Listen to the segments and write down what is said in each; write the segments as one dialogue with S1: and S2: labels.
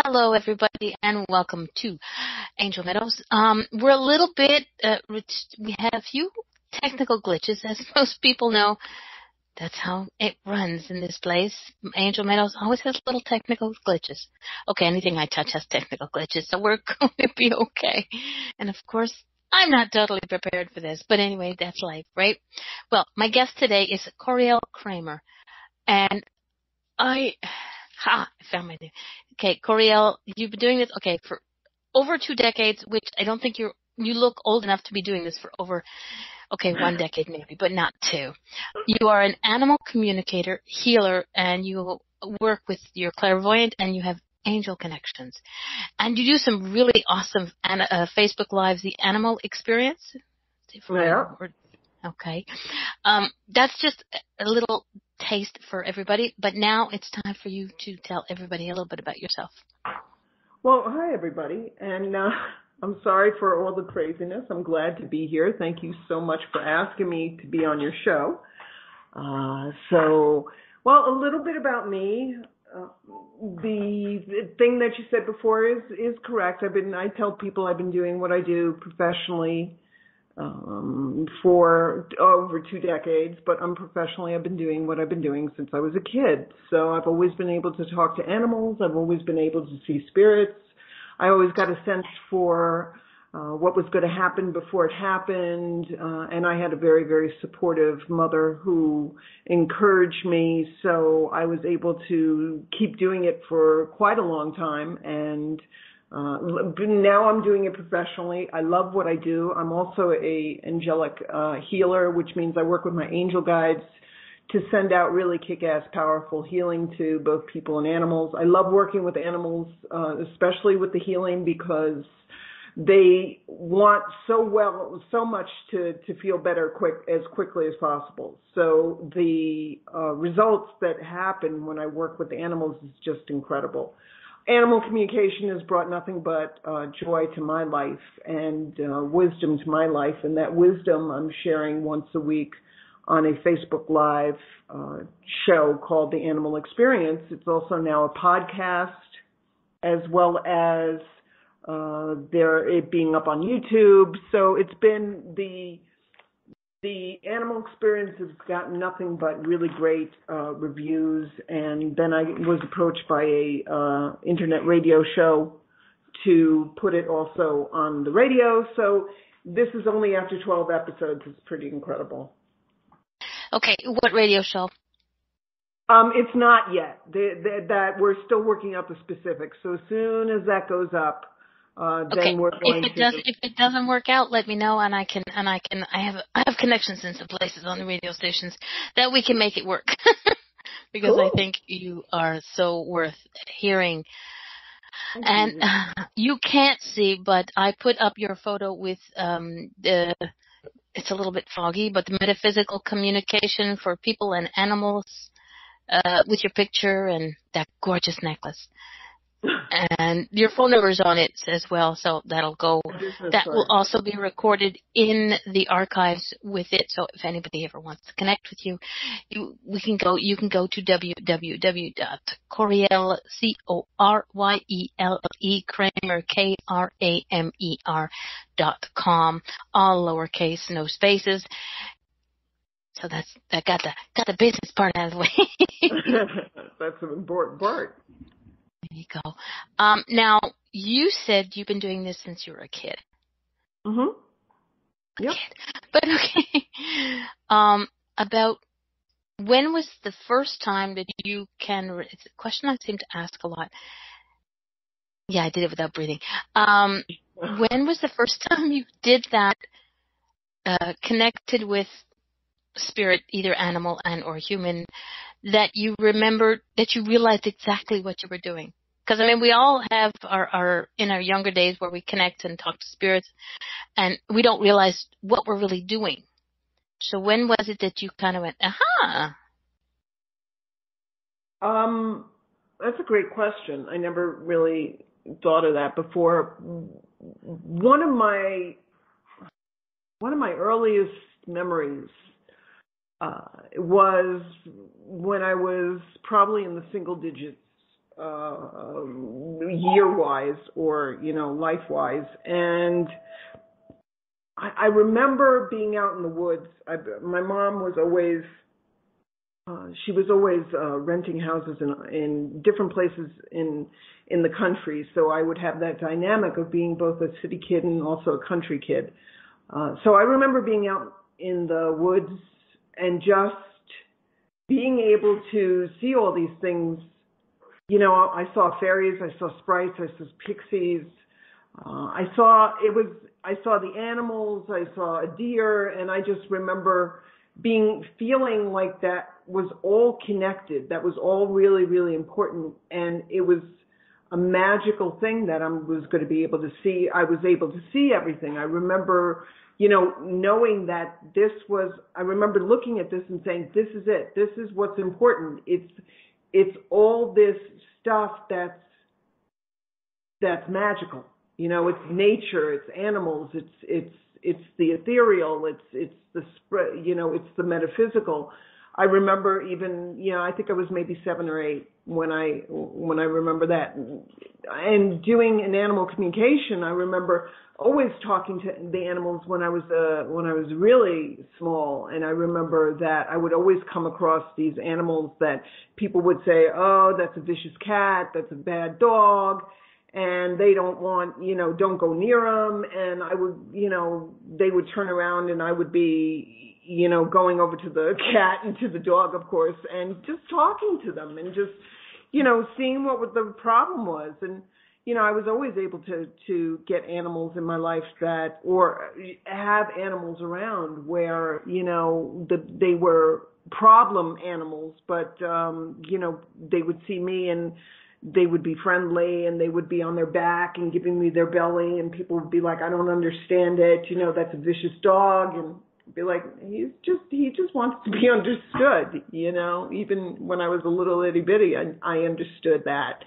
S1: Hello, everybody, and welcome to Angel Meadows. We're a little bit, we had a few technical glitches, as most people know. That's how it runs in this place. Angel Meadows always has little technical glitches. Okay, anything I touch has technical glitches, so we're going to be okay. And of course, I'm not totally prepared for this, but anyway, that's life, right? Well, my guest today is Coryelle Kramer, and I found my name. Okay, Coryelle, you've been doing this, for over 2 decades, which I don't think you look old enough to be doing this for over, 1 decade maybe, but not 2. You are an animal communicator, healer, and you work with your clairvoyant and you have angel connections. And you do some really awesome Facebook Lives, the animal experience.
S2: Yeah.
S1: Okay. That's just a little taste for everybody, but now it's time for you to tell everybody a little bit about yourself.
S2: Well, hi, everybody. And I'm sorry for all the craziness. I'm glad to be here. Thank you so much for asking me to be on your show. A little bit about me. The thing that you said before is correct. I tell people I've been doing what I do professionally for over 2 decades, but unprofessionally I've been doing what I've been doing since I was a kid. So I've always been able to talk to animals. I've always been able to see spirits. I always got a sense for what was going to happen before it happened, and I had a very, very supportive mother who encouraged me, so I was able to keep doing it for quite a long time, and now I'm doing it professionally. I love what I do. I'm also a angelic healer, which means I work with my angel guides to send out really kick-ass, powerful healing to both people and animals. I love working with animals, especially with the healing, because they want so much to feel better as quickly as possible. So the results that happen when I work with the animals is just incredible. Animal communication has brought nothing but joy to my life and wisdom to my life, and that wisdom I'm sharing once a week on a Facebook Live show called The Animal Experience. It's also now a podcast, as well as it being up on YouTube. So it's been the Animal Experience has gotten nothing but really great reviews, and then I was approached by a internet radio show to put it also on the radio. So this is only after 12 episodes. It's pretty incredible.
S1: Okay, what radio show?
S2: It's not yet. That we're still working out the specifics. So as soon as that goes up, then we're going
S1: If it doesn't work out, let me know, and I have connections in some places on the radio stations that we can make it work. Because cool. I think you are so worth hearing. And you can't see, but I put up your photo with it's a little bit foggy, but the metaphysical communication for people and animals with your picture and that gorgeous necklace. And your phone number's on it as well, so that'll go. That will also be recorded in the archives with it. So if anybody ever wants to connect with you, you can go to www.Coryelle Kramer Kramer.com, all lowercase, no spaces. So that got the business part out of the way.
S2: That's an important part.
S1: There you go. Now, you said you've been doing this since you were a kid.
S2: Mm-hmm. Yep.
S1: But okay. About when was the first time that you it's a question I seem to ask a lot. Yeah, I did it without breathing. When was the first time you did that, connected with spirit, either animal and or human, that you remembered, that you realized exactly what you were doing? Because, we all have our in our younger days where we connect and talk to spirits, and we don't realize what we're really doing. So when was it that you kind of went, aha?
S2: That's a great question. I never really thought of that before. One of my earliest memories was when I was probably in the single digits, year-wise or, life-wise. And I remember being out in the woods. My mom was always, she was always renting houses in different places in the country. So I would have that dynamic of being both a city kid and also a country kid. So I remember being out in the woods and just being able to see all these things. I saw fairies, I saw sprites, I saw pixies. I saw the animals, I saw a deer, and I just remember feeling like that was all connected. That was all really, really important. And it was a magical thing that I was going to be able to see. I was able to see everything. I remember, knowing that I remember looking at this and saying, this is it. This is what's important. It's all this stuff that's magical. It's nature, it's animals, it's the ethereal, it's the metaphysical. I remember even, I think I was maybe 7 or 8 when I remember that. And doing an animal communication, I remember always talking to the animals when I was really small. And I remember that I would always come across these animals that people would say, oh, that's a vicious cat, that's a bad dog. And they don't want, don't go near them. And I would, they would turn around and I would be, going over to the cat and to the dog, of course, and just talking to them and just, seeing what the problem was. And, I was always able to get animals in my life or have animals around where, they were problem animals, but, they would see me and they would be friendly and they would be on their back and giving me their belly, and people would be like, I don't understand it. That's a vicious dog. And be like, he just wants to be understood, even when I was a little itty bitty, I understood that.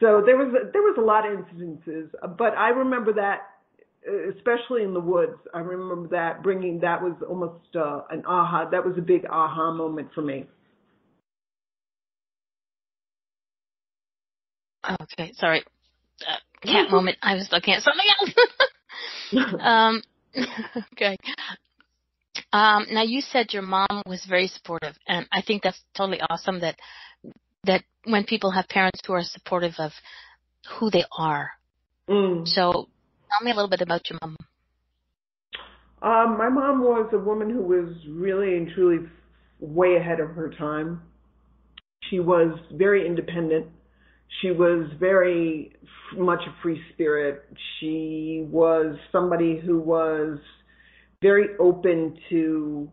S2: So there was a lot of incidences, but I remember that, especially in the woods, I remember that that was almost that was a big aha moment for me.
S1: Okay, sorry. Cat moment. I was looking at something else. Okay. Now you said your mom was very supportive, and I think that's totally awesome that when people have parents who are supportive of who they are. So tell me a little bit about your mom.
S2: My mom was a woman who was really and truly way ahead of her time. She was very independent. She was very much a free spirit. She was somebody who was very open to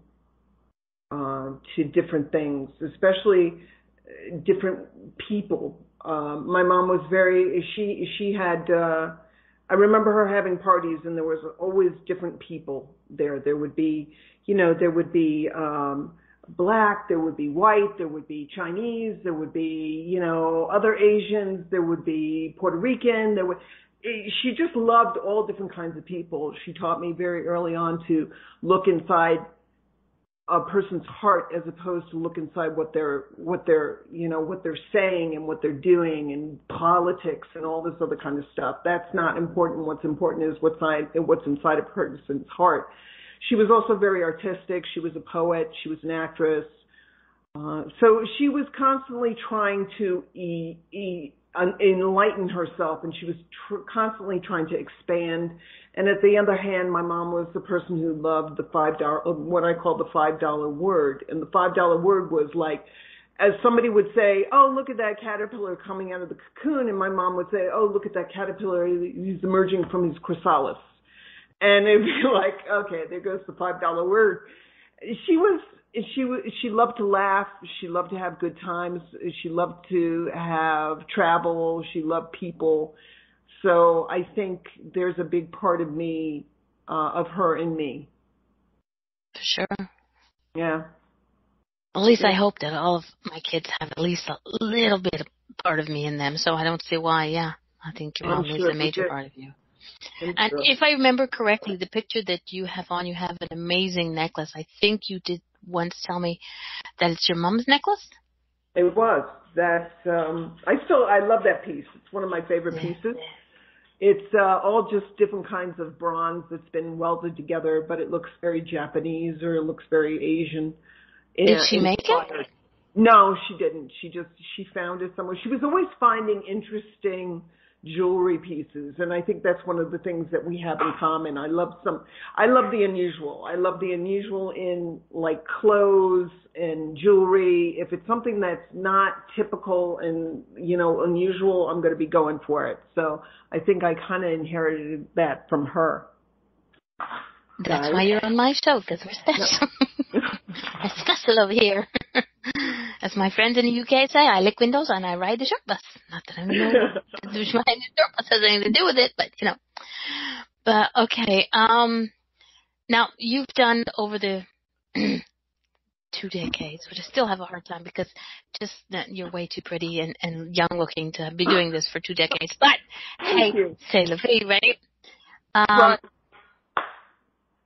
S2: different things, especially different people. My mom was she had, I remember her having parties and there was always different people there. There would be, Black, there would be white, there would be Chinese, there would be, other Asians, there would be Puerto Rican, she just loved all different kinds of people. She taught me very early on to look inside a person's heart as opposed to look inside what they're saying and what they're doing and politics and all this other kind of stuff. That's not important. What's important is what's inside a person's heart. She was also very artistic. She was a poet. She was an actress. So she was constantly trying to enlighten herself, and she was constantly trying to expand. And at the other hand, my mom was the person who loved the $5, what I call the $5 word. And the $5 word was like, as somebody would say, oh, look at that caterpillar coming out of the cocoon. And my mom would say, oh, look at that caterpillar. He's emerging from his chrysalis. And it'd be like, okay, there goes the $5 word. She loved to laugh. She loved to have good times. She loved to have travel. She loved people. So I think there's a big part of me, of her in me.
S1: For sure.
S2: Yeah.
S1: At least I hope that all of my kids have at least a little bit of part of me in them. So I don't see why. Yeah, I think your mom is a major part of you. And if I remember correctly, the picture that you have on, you have an amazing necklace. I think you did once tell me that it's your mom's necklace?
S2: It was. I love that piece. It's one of my favorite pieces. It's all just different kinds of bronze that's been welded together, but it looks very Japanese or it looks very Asian.
S1: Did she make it?
S2: No, she didn't. She found it somewhere. She was always finding interesting jewelry pieces, and I think that's one of the things that we have in common. I love the unusual. I love the unusual in like clothes and jewelry. If it's something that's not typical and, unusual, I'm going to be going for it. So I think I kind of inherited that from her.
S1: That's why you're on my show, because we're special. We're special over here. As my friends in the UK say, I lick windows and I ride the short bus. Not that I know the short bus has anything to do with it, but But okay. Now you've done over the 2 decades, which I still have a hard time because just that you're way too pretty and young looking to be doing this for 2 decades. But hey, c'est la vie, right?
S2: Right.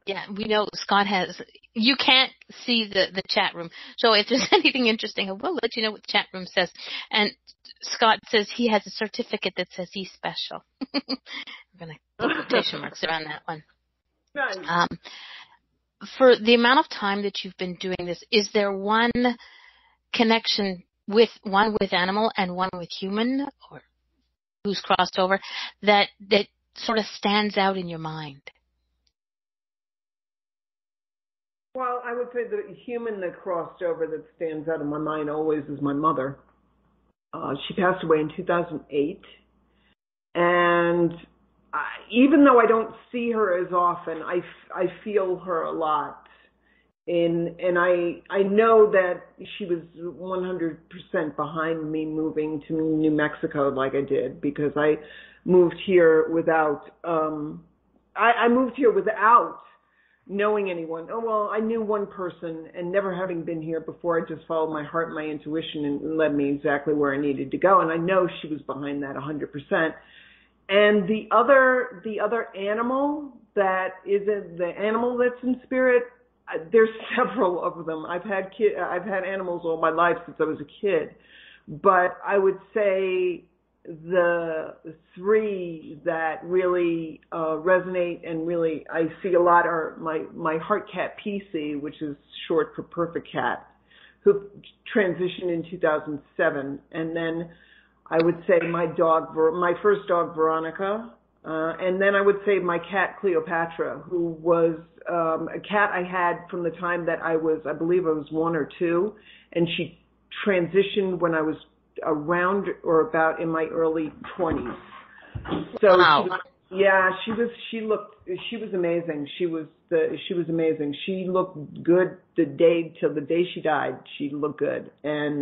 S1: Yeah, we know Scott has. You can't see the chat room, so if there's anything interesting, I will let you know what the chat room says. And Scott says he has a certificate that says he's special. We're gonna put quotation marks around that one.
S2: Nice.
S1: For the amount of time that you've been doing this, is there one connection with animal and one with human, or who's crossed over, that sort of stands out in your mind?
S2: Well, I would say the human that crossed over that stands out in my mind always is my mother. She passed away in 2008. And even though I don't see her as often, I feel her a lot. And I know that she was 100% behind me moving to New Mexico like I did, because I moved here without, I moved here without knowing anyone. Oh, well, I knew one person, and never having been here before, I just followed my heart and my intuition and led me exactly where I needed to go. And I know she was behind that 100%. And the other animal that isn't the animal that's in spirit, there's several of them. I've had animals all my life since I was a kid, but I would say the 3 that really resonate and really I see a lot are my heart cat PC, which is short for perfect cat, who transitioned in 2007, and then I would say my first dog Veronica, and then I would say my cat Cleopatra, who was a cat I had from the time that I believe I was 1 or 2, and she transitioned when I was around or about in my early 20s. So
S1: wow.
S2: she was amazing. She was amazing. She looked good till the day she died. She looked good. And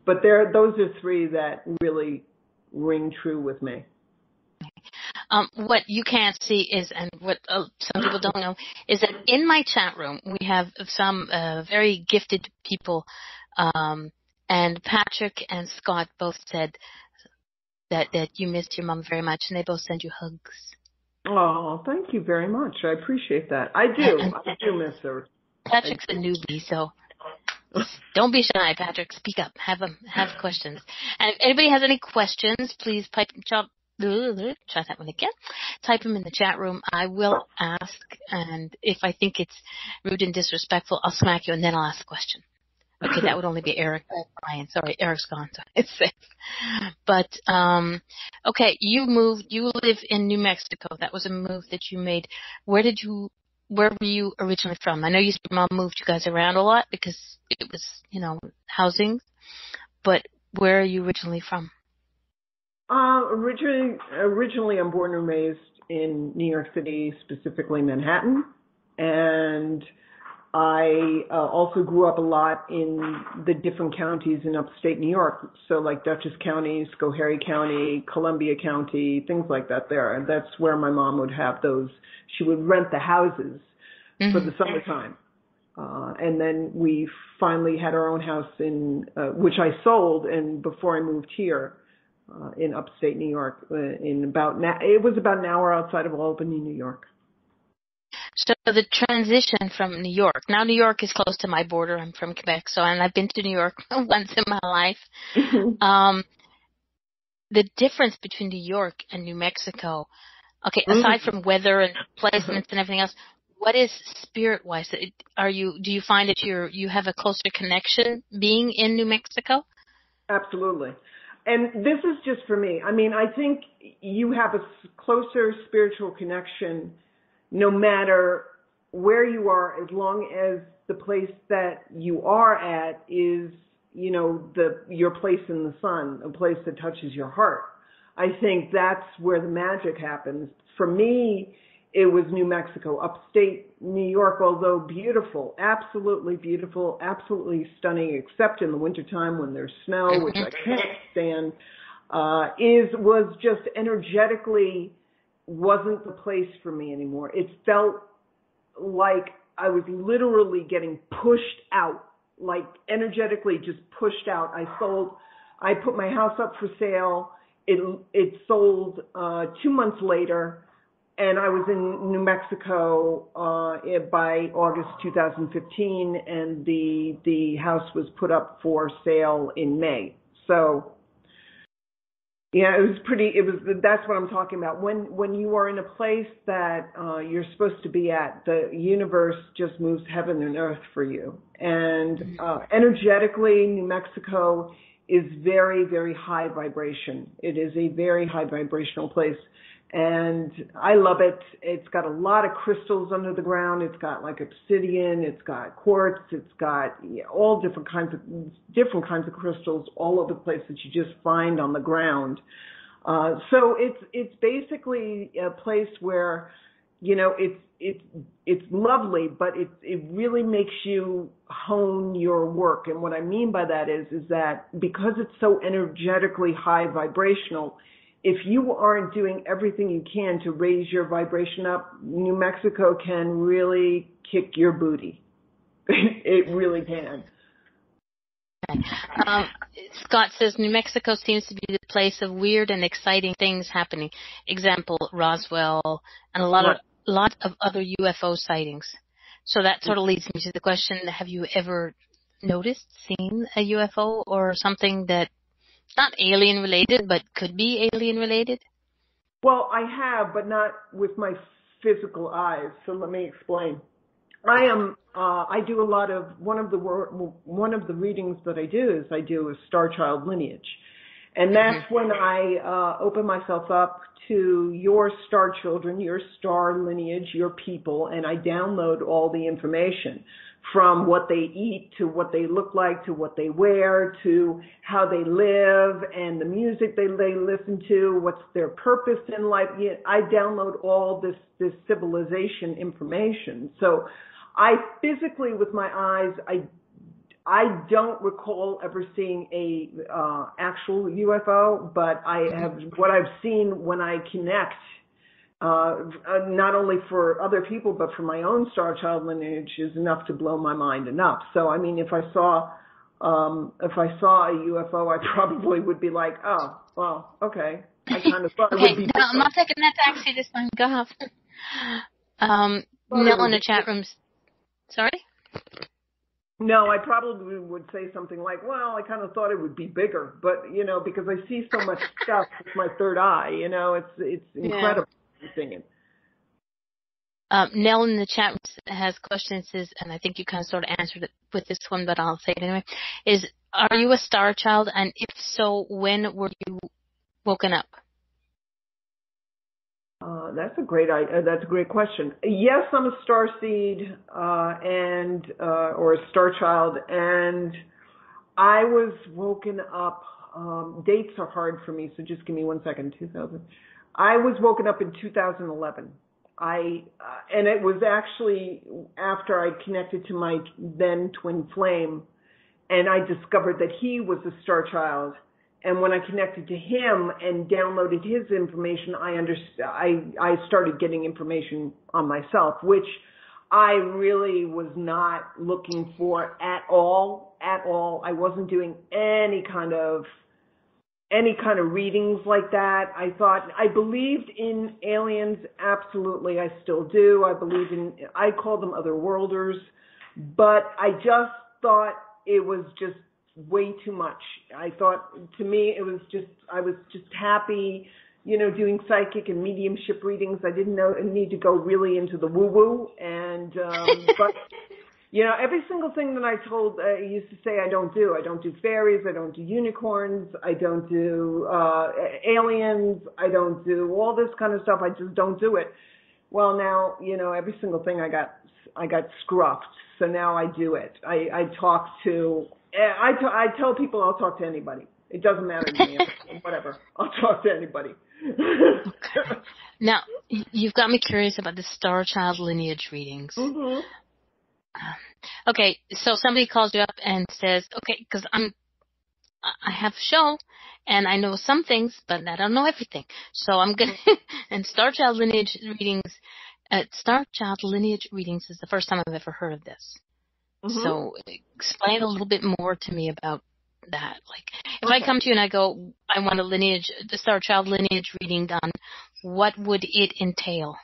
S2: but those are 3 that really ring true with me.
S1: What you can't see is, and what some people don't know, is that in my chat room we have some very gifted people. And Patrick and Scott both said that you missed your mom very much, and they both send you hugs.
S2: Oh, thank you very much. I appreciate that. I do miss her.
S1: Patrick's a newbie, so don't be shy, Patrick. Speak up. Have questions. And if anybody has any questions, please try that one again. Type them in the chat room. I will ask, and if I think it's rude and disrespectful, I'll smack you, and then I'll ask a question. Okay, that would only be Eric. Brian, sorry, Eric's gone, so it's safe. But okay, you live in New Mexico. That was a move that you made. Where were you originally from? I know you said your mom moved you guys around a lot because it was, housing. But where are you originally from?
S2: Originally, I'm born and raised in New York City, specifically Manhattan, and I also grew up a lot in the different counties in upstate New York, so like Dutchess County, Schoharie County, Columbia County, things like that there. And that's where my mom would have those. She would rent the houses for the summertime. And then we finally had our own house which I sold, and before I moved here in upstate New York, it was about an hour outside of Albany, New York.
S1: So the transition from New York. Now New York is close to my border. I'm from Quebec, and I've been to New York once in my life. Um, the difference between New York and New Mexico. Okay, aside from weather and placements and everything else, what is spirit-wise? Do you find that you have a closer connection being in New Mexico?
S2: Absolutely. And this is just for me. I mean, I think you have a closer spiritual connection no matter where you are, as long as the place that you are at is, your place in the sun, a place that touches your heart. I think that's where the magic happens. For me, it was New Mexico, upstate New York, although beautiful, absolutely stunning, except in the wintertime when there's snow, which I can't stand, was just energetically wasn't the place for me anymore. It felt like I was literally getting pushed out, like energetically just pushed out. I put my house up for sale. It sold 2 months later, and I was in New Mexico by August 2015, and the house was put up for sale in May. So, yeah, that's what I'm talking about. When you are in a place that you're supposed to be at, the universe just moves heaven and earth for you. And energetically, New Mexico is very, very high vibration. It is a very high vibrational place. And I love it. It's got a lot of crystals under the ground. It's got like obsidian. It's got quartz. It's got all different kinds of crystals all over the place that you just find on the ground. So it's basically a place where, it's lovely, but it really makes you hone your work. And what I mean by that is that because it's so energetically high vibrational, if you aren't doing everything you can to raise your vibration up, New Mexico can really kick your booty. It really can.
S1: Scott says New Mexico seems to be the place of weird and exciting things happening. Example, Roswell, and a lot of other UFO sightings. So that sort of leads me to the question, have you ever seen a UFO or something that not alien related, but could be alien related?
S2: Well, I have, but not with my physical eyes. So let me explain. I do a lot of, one of the readings that I do is I do a star child lineage. And that's when I open myself up to your star children, your star lineage, your people, and I download all the information from what they eat to what they look like to what they wear to how they live and the music they listen to, what's their purpose in life. I download all this civilization information. So I physically, with my eyes, I don't recall ever seeing a actual UFO, but I have what I've seen when I connect, not only for other people but for my own star child lineage, is enough to blow my mind enough. So I mean, if I saw a UFO, I probably would be like, oh, well, okay. I kind of thought it would be.
S1: No, I'm not taking that taxi this time. Go off. Nell in the chat room. Sorry?
S2: No, I probably would say something like, well, I kind of thought it would be bigger, but, because I see so much stuff with my third eye, it's incredible.
S1: Nell in the chat has questions, and I think you kind of sort of answered it with this one, but I'll say it anyway, are you a star child? And if so, when were you woken up?
S2: That's a great question. Yes, I'm a star seed, or a star child, and I was woken up, dates are hard for me, so just give me 1 second, 2000. I was woken up in 2011. And it was actually after I connected to my then twin flame, and I discovered that he was a star child. And when I connected to him and downloaded his information, I started getting information on myself, which I really was not looking for at all. I wasn't doing any kind of any kind of readings like that. I believed in aliens, absolutely, I still do. I call them otherworlders, but I just thought it was just way too much. I thought, to me, I was just happy, doing psychic and mediumship readings. I didn't need to go really into the woo-woo, and, but, every single thing that I used to say I don't do. I don't do fairies. I don't do unicorns. I don't do aliens. I don't do all this kind of stuff. I just don't do it. Well, now, every single thing I got scruffed. So now I do it. I tell people I'll talk to anybody. It doesn't matter to me. Whatever. I'll talk to anybody.
S1: Okay. Now, you've got me curious about the star child lineage readings.
S2: Mm-hmm.
S1: Okay, so somebody calls you up and says, okay, because I have a show and I know some things, but I don't know everything. So I'm going to, and star child lineage readings is the first time I've ever heard of this. Mm-hmm. So explain a little bit more to me about that. Like, if I come to you and I go, I want the star child lineage reading done, what would it entail?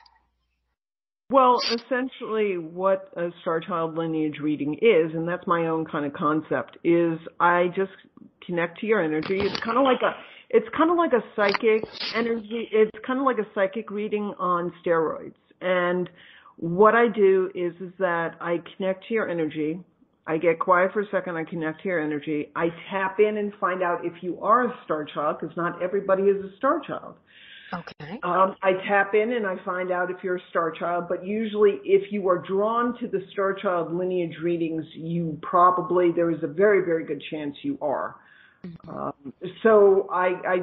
S2: Well, essentially what a star child lineage reading is, and that's my own kind of concept, is I just connect to your energy. It's kind of like a psychic energy. It's kind of like a psychic reading on steroids. And what I do is that I connect to your energy. I get quiet for a second. I connect to your energy. I tap in and find out if you are a star child, because not everybody is a star child.
S1: Okay.
S2: I tap in and I find out if you're a star child, but usually if you are drawn to the star child lineage readings, there is a very, very good chance you are. Mm-hmm. So I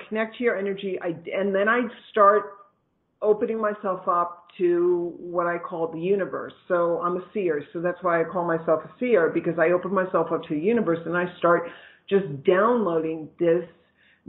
S2: connect to your energy, and then I start opening myself up to what I call the universe. So I'm a seer, so that's why I call myself a seer, because I open myself up to the universe and I start just downloading this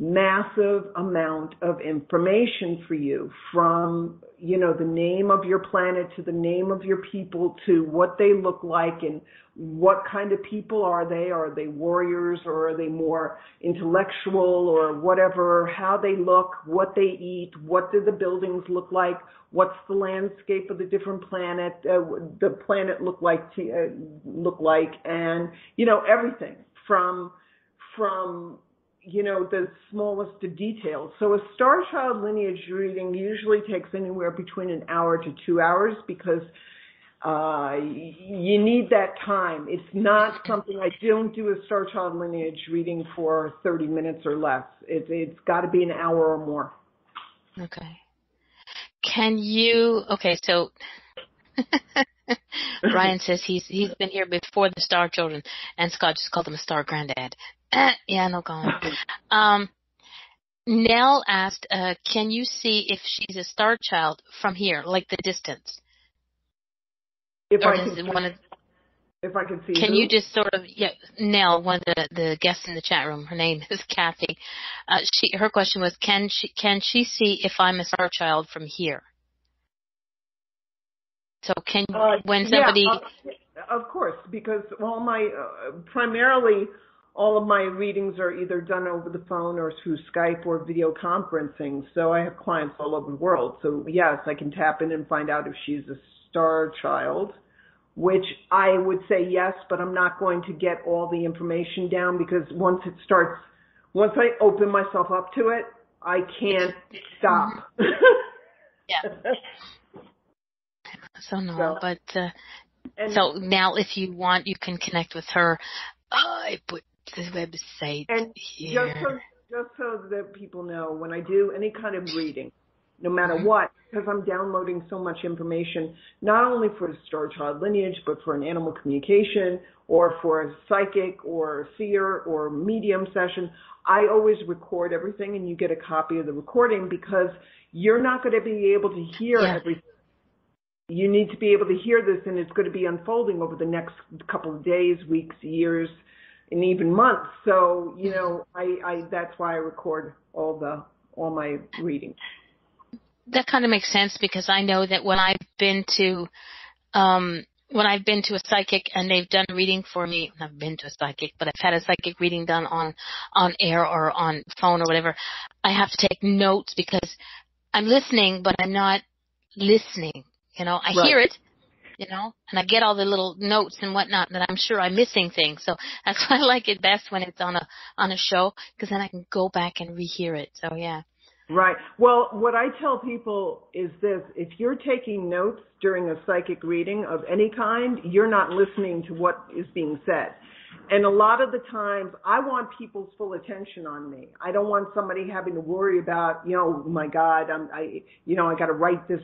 S2: massive amount of information for you, from, the name of your planet to the name of your people to what they look like and what kind of people are they. Are they warriors, or are they more intellectual, or whatever, how they look, what they eat, what do the buildings look like, what's the landscape of the different the planet look like, and, everything from the smallest of details. So a star child lineage reading usually takes anywhere between an hour to 2 hours, because you need that time. It's not something, I don't do a star child lineage reading for 30 minutes or less. It's got to be an hour or more.
S1: Okay. So Brian says he's been here before the star children, and Scott just called him a star granddad. Yeah, no comment. Nell asked, can you see if she's a star child from here, like the distance?
S2: If I can see
S1: Can
S2: who?
S1: you just sort of, Nell, one of the guests in the chat room, her name is Kathy. Her question was, can she see if I'm a star child from here? So when somebody...
S2: of course, because primarily all of my readings are either done over the phone or through Skype or video conferencing. So I have clients all over the world. So yes, I can tap in and find out if she's a star child, which I would say yes, but I'm not going to get all the information down, because once I open myself up to it, I can't stop.
S1: Yeah. So now if you want, you can connect with her. I put the website here.
S2: Just so that people know, when I do any kind of reading, no matter what, because I'm downloading so much information, not only for the star child lineage, but for an animal communication, or for a psychic or a seer or medium session, I always record everything, and you get a copy of the recording, because you're not going to be able to hear everything. You need to be able to hear this, and it's going to be unfolding over the next couple of days, weeks, years, and even months. So, that's why I record all my readings.
S1: That kind of makes sense, because I know that when I've been to when I've been to a psychic and they've done reading for me, I've been to a psychic, but I've had a psychic reading done on air or on phone or whatever, I have to take notes because I'm listening, but I'm not listening. I
S2: Right.
S1: hear it, and I get all the little notes and whatnot that I'm sure I'm missing things. So that's why I like it best when it's on a show, because then I can go back and rehear it. So yeah.
S2: Right. Well, what I tell people is this: if you're taking notes during a psychic reading of any kind, you're not listening to what is being said. And a lot of the times, I want people's full attention on me. I don't want somebody having to worry about, my God, I got to write this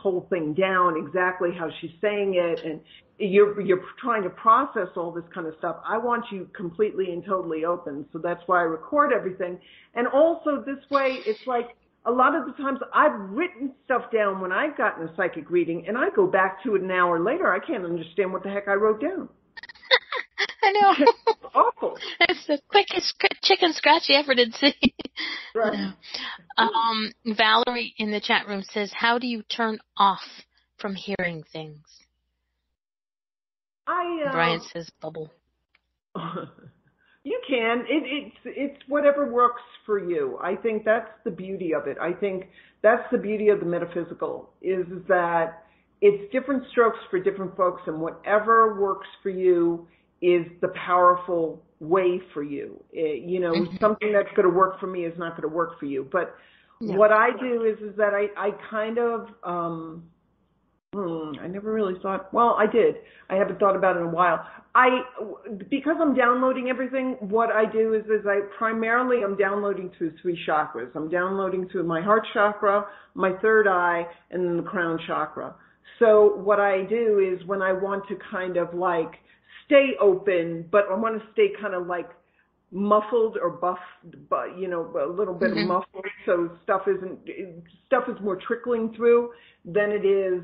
S2: whole thing down exactly how she's saying it, and you're trying to process all this kind of stuff. I want you completely and totally open. So that's why I record everything. And also this way, it's like a lot of the times I've written stuff down when I've gotten a psychic reading, and I go back to it an hour later. I can't understand what the heck I wrote down.
S1: I know.
S2: It's awful.
S1: It's the quickest chicken scratch you ever did see.
S2: Right.
S1: Valerie in the chat room says, how do you turn off from hearing things? Brian says bubble.
S2: You can. It's whatever works for you. I think that's the beauty of it. I think that's the beauty of the metaphysical, is that it's different strokes for different folks, and whatever works for you is the powerful way for you. Something that's going to work for me is not going to work for you. But what I do is that I kind of, I never really thought, well, I did. I haven't thought about it in a while. Because I'm downloading everything, what I do is I'm downloading through 3 chakras. I'm downloading through my heart chakra, my third eye, and then the crown chakra. So what I do is when I want to kind of like stay open, but I want to stay kind of like muffled or buffed, but a little bit of muffled, so stuff is more trickling through than it is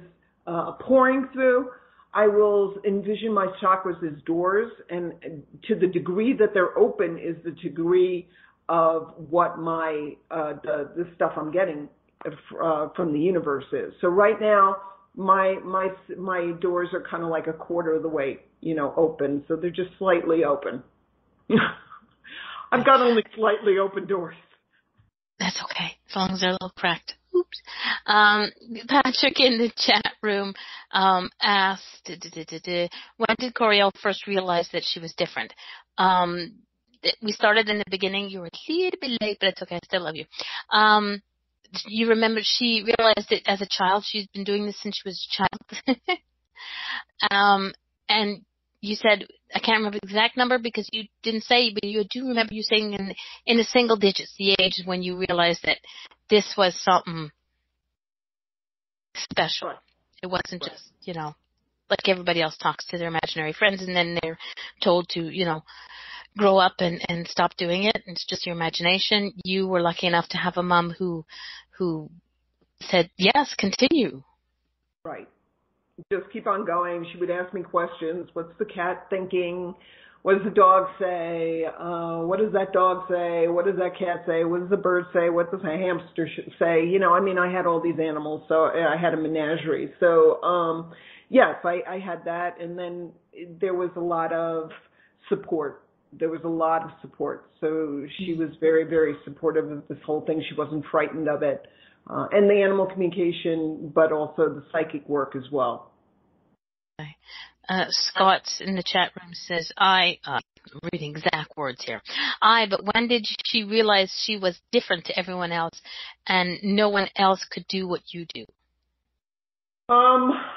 S2: pouring through. I will envision my chakras as doors, and to the degree that they're open is the degree of what my the stuff I'm getting from the universe is. So right now, my doors are kind of like a quarter of the way, open. So they're just slightly open. I've got only slightly open doors.
S1: That's okay, as long as they're a little cracked. Oops. Patrick in the chat room asked, when did Coryelle first realize that she was different? We started in the beginning. You were a little bit late, but it's okay. I still love you. You remember she realized it as a child. She's been doing this since she was a child. And you said, I can't remember the exact number because you didn't say, but you do remember you saying in the single digits, the age when you realized that this was something special. Right. It wasn't just, like everybody else talks to their imaginary friends and then they're told to, grow up and stop doing it. It's just your imagination. You were lucky enough to have a mom who said, yes, continue.
S2: Right. Just keep on going. She would ask me questions. What's the cat thinking? What does the dog say? What does that dog say? What does that cat say? What does the bird say? What does a hamster say? I had all these animals, so I had a menagerie. So, yes, I had that. And then there was a lot of support. So she was very, very supportive of this whole thing. She wasn't frightened of it. And the animal communication, but also the psychic work as well.
S1: Okay. Scott in the chat room says, I'm reading exact words here. But when did she realize she was different to everyone else and no one else could do what you do?
S2: I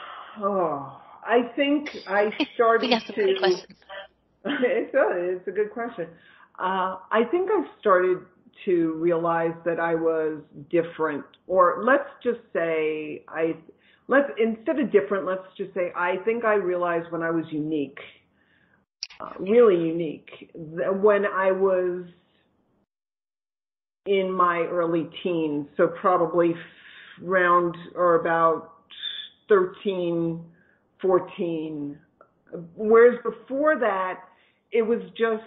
S2: think I started to... It's a good question. I think I started to realize that I was different, or let's just say instead of different, let's just say I think I realized when I was unique, really unique. When I was in my early teens, so probably around or about 13, 14. Whereas before that, it was just,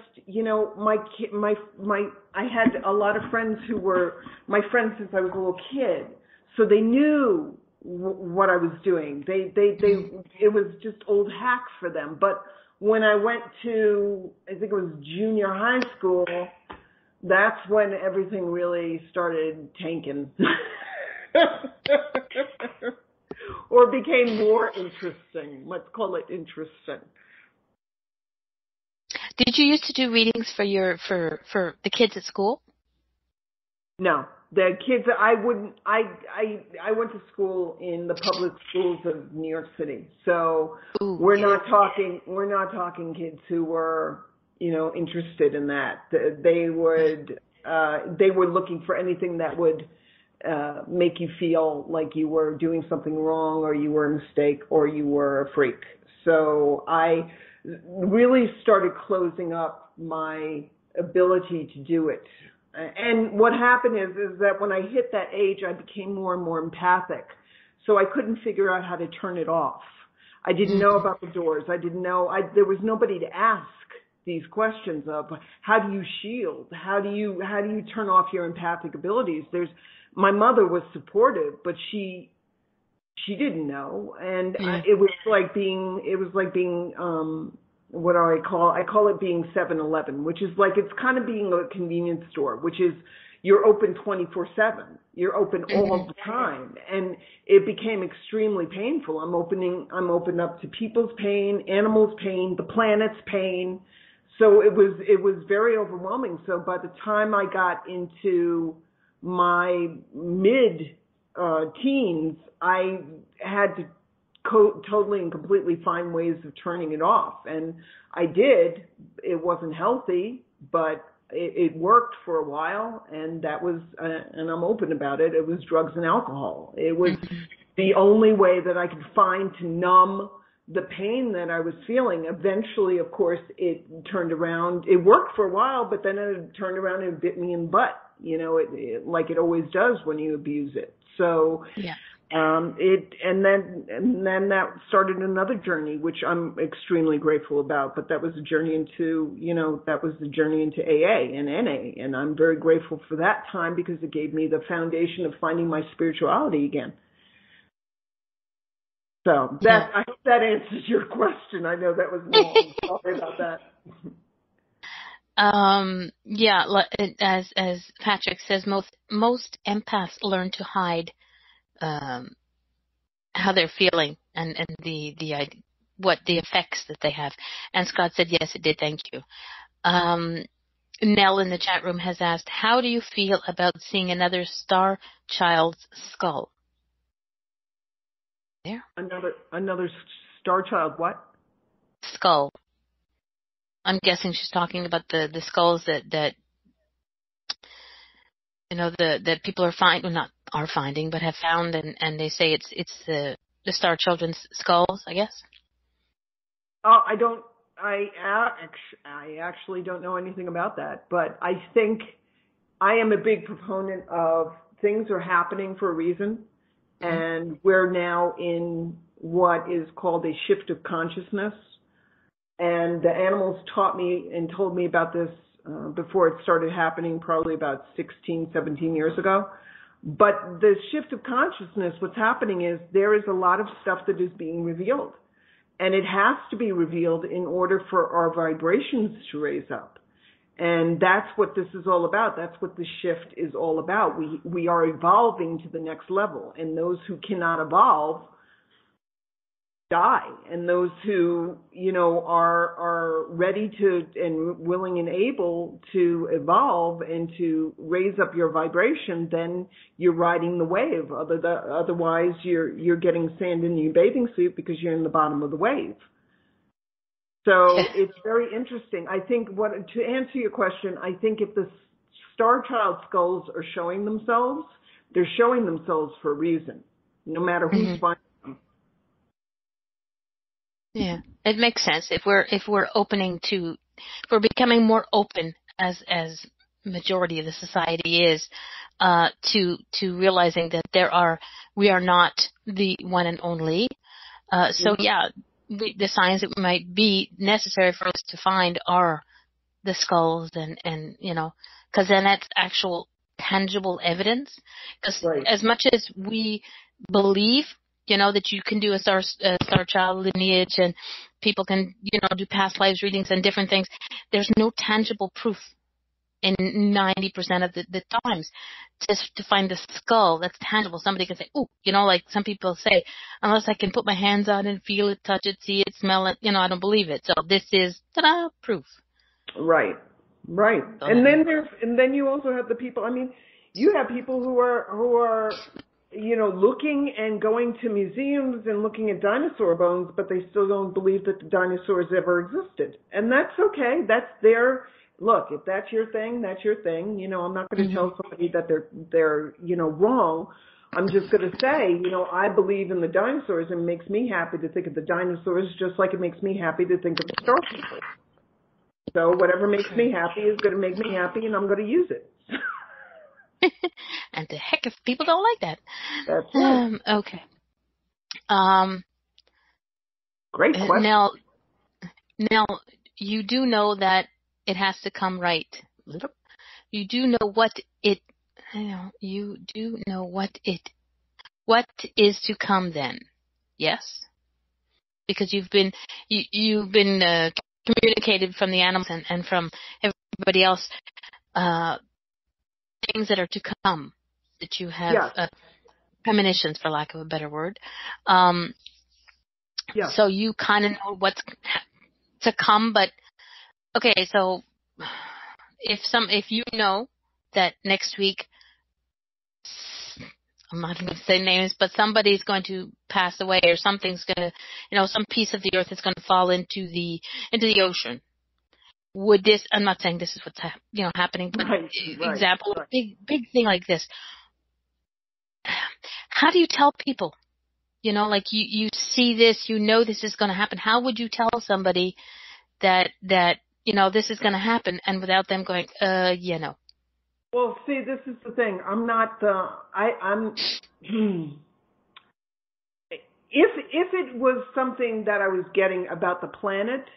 S2: I had a lot of friends who were my friends since I was a little kid. So they knew what I was doing. It was just old hack for them. But when I went to, I think it was junior high school, that's when everything really started tanking. Or became more interesting. Let's call it interesting.
S1: Did you used to do readings for the kids at school?
S2: No, the kids. I wouldn't. I went to school in the public schools of New York City, so we're not talking kids who were interested in that. They were looking for anything that would make you feel like you were doing something wrong, or you were a mistake, or you were a freak. So I really started closing up my ability to do it. And what happened is that when I hit that age, I became more and more empathic. So I couldn't figure out how to turn it off. I didn't know about the doors. I didn't know. There was nobody to ask these questions of how do you shield? How do you turn off your empathic abilities? My mother was supportive, but she didn't know, and it was like being what do I call it being 7-Eleven, which is like, it's kind of being a convenience store, which is you're open 24/7. You're open all the time, and it became extremely painful. I'm open up to people's pain, animals' pain, the planet's pain. So it was very overwhelming. So by the time I got into my mid teens, I had to totally and completely find ways of turning it off, and I did. It wasn't healthy, but it worked for a while, and that was, and I'm open about it. It was drugs and alcohol. It was the only way that I could find to numb the pain that I was feeling. Eventually, of course, it turned around. It worked for a while, but then it turned around and bit me in the butt. Like it always does when you abuse it. So, and then that started another journey, which I'm extremely grateful about. But that was a journey into, AA and NA, and I'm very grateful for that time because it gave me the foundation of finding my spirituality again. So I hope that answers your question. I know that was long. Sorry about that.
S1: As Patrick says, most empaths learn to hide how they're feeling and what the effects that they have. And Scott said, yes, it did. Thank you. Nell in the chat room has asked, how do you feel about seeing another star child's skull? There.
S2: Another star child. What?
S1: Skull. I'm guessing she's talking about the skulls that that people are finding, but have found, and they say it's the star children's skulls, I guess.
S2: Oh, I actually don't know anything about that, but I think I am a big proponent of things are happening for a reason, and we're now in what is called a shift of consciousness. And the animals taught me and told me about this before it started happening, probably about 16, 17 years ago. But the shift of consciousness, what's happening is there is a lot of stuff that is being revealed. And it has to be revealed in order for our vibrations to raise up. And that's what this is all about. That's what the shift is all about. We are evolving to the next level. And those who cannot evolve die, and those who are ready to and willing and able to evolve and to raise up your vibration, then you're riding the wave. Otherwise, you're getting sand in your bathing suit because you're in the bottom of the wave. So it's very interesting. I think to answer your question, I think if the star child skulls are showing themselves, they're showing themselves for a reason, no matter who's finding.
S1: Yeah, it makes sense. If we're becoming more open as majority of the society is to realizing that we are not the one and only. So the signs that might be necessary for us to find are the skulls and because then that's actual tangible evidence. Because as much as we believe, that you can do a star child lineage and people can, do past lives readings and different things. There's no tangible proof in 90% of the times. Just to find the skull that's tangible, somebody can say, "Oh, like some people say, unless I can put my hands on it, feel it, touch it, see it, smell it, I don't believe it." So this is proof.
S2: Right. And then you also have the people. I mean, you have people who are looking and going to museums and looking at dinosaur bones, but they still don't believe that the dinosaurs ever existed. And that's okay. That's their look. If that's your thing, that's your thing. I'm not going to tell somebody that they're wrong. I'm just going to say, I believe in the dinosaurs, and it makes me happy to think of the dinosaurs just like it makes me happy to think of the Star People. So whatever makes me happy is going to make me happy, and I'm going to use it.
S1: And the heck if people don't like that.
S2: That's right.
S1: Okay.
S2: Great question.
S1: Now, you do know that it has to come right. You do know what is to come then. Yes? Because you've been communicated from the animals and from everybody else, things that are to come, that you have premonitions, for lack of a better word. So you kind of know what's to come, but okay, so if you know that next week, I'm not going to say names, but somebody's going to pass away, or something's going to, some piece of the earth is going to fall into the ocean. Would this? I'm not saying this is what's happening, but example, a big thing like this. How do you tell people? Like you see this, this is going to happen. How would you tell somebody that this is going to happen, and without them going, no?
S2: Well, see, this is the thing. I'm not I'm. If it was something that I was getting about the planet,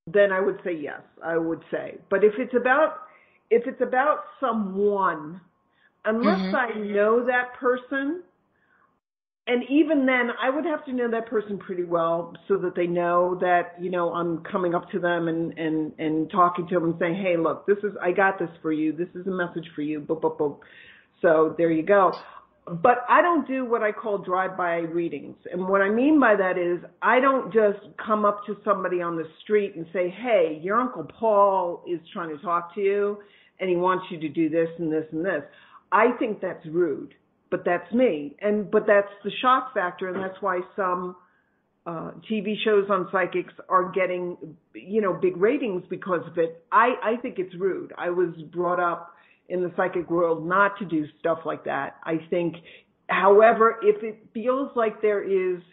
S2: then I would say yes. I would say, but if it's about someone, unless I know that person. And even then, I would have to know that person pretty well so that they know that, I'm coming up to them and talking to them and saying, hey, look, I got this for you. This is a message for you. Boop, boop, boop. So there you go. But I don't do what I call drive-by readings. And what I mean by that is I don't just come up to somebody on the street and say, hey, your Uncle Paul is trying to talk to you and he wants you to do this and this and this. I think that's rude. But that's me, but that's the shock factor, and that's why some TV shows on psychics are getting, big ratings because of it. I think it's rude. I was brought up in the psychic world not to do stuff like that. I think, however, if it feels like there is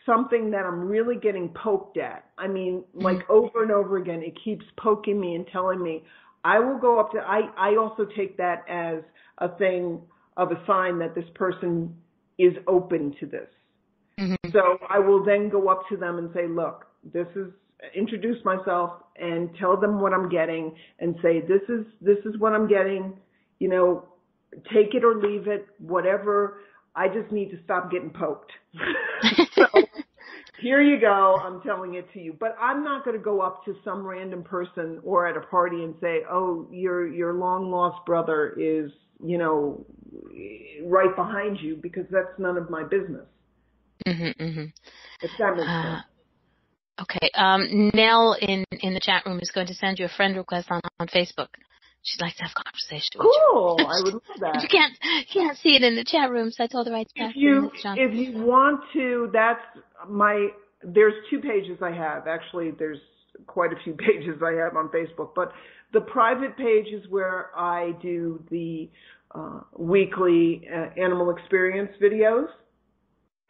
S2: something that I'm really getting poked at, I mean, like over and over again, it keeps poking me and telling me, I will go up to, I also take that as a thing of a sign that this person is open to this. So I will then go up to them and say, look, introduce myself and tell them what I'm getting and say, this is what I'm getting, take it or leave it, whatever. I just need to stop getting poked. So here you go. I'm telling it to you, but I'm not going to go up to some random person or at a party and say, oh, your long lost brother is, right behind you, because that's none of my business. If that makes sense.
S1: Okay. Nell in the chat room is going to send you a friend request on Facebook. She'd like to have a conversation with you.
S2: Cool. I would love that.
S1: You can't see it in the chat room, so I told her I'd pass it.
S2: If you want to, there's 2 pages I have. Actually, there's quite a few pages I have on Facebook, but the private page is where I do the weekly animal experience videos.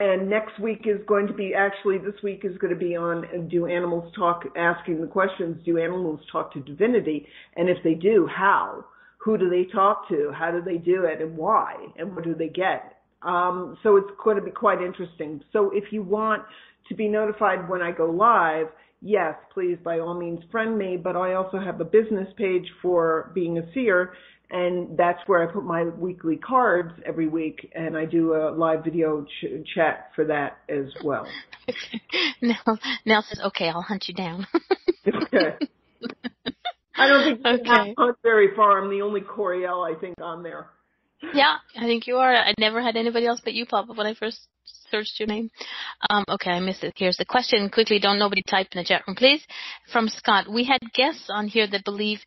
S2: And next week is going to be, this week is going to be on Do Animals Talk, asking the questions, do animals talk to divinity? And if they do, how? Who do they talk to? How do they do it? And why? And what do they get? So it's going to be quite interesting. So if you want to be notified when I go live, yes, please, by all means, friend me. But I also have a business page for being a seer, And that's where I put my weekly cards every week, and I do a live video chat for that as well.
S1: Nell says, okay, I'll hunt you down.
S2: Okay. I don't think you can
S1: Okay.
S2: hunt very far. I'm the only Coryelle, I think, on there.
S1: Yeah, I think you are. I never had anybody else but you pop up when I first searched your name. Okay, I missed it. Here's the question. Quickly, don't nobody type in the chat room, please. From Scott. We had guests on here that believe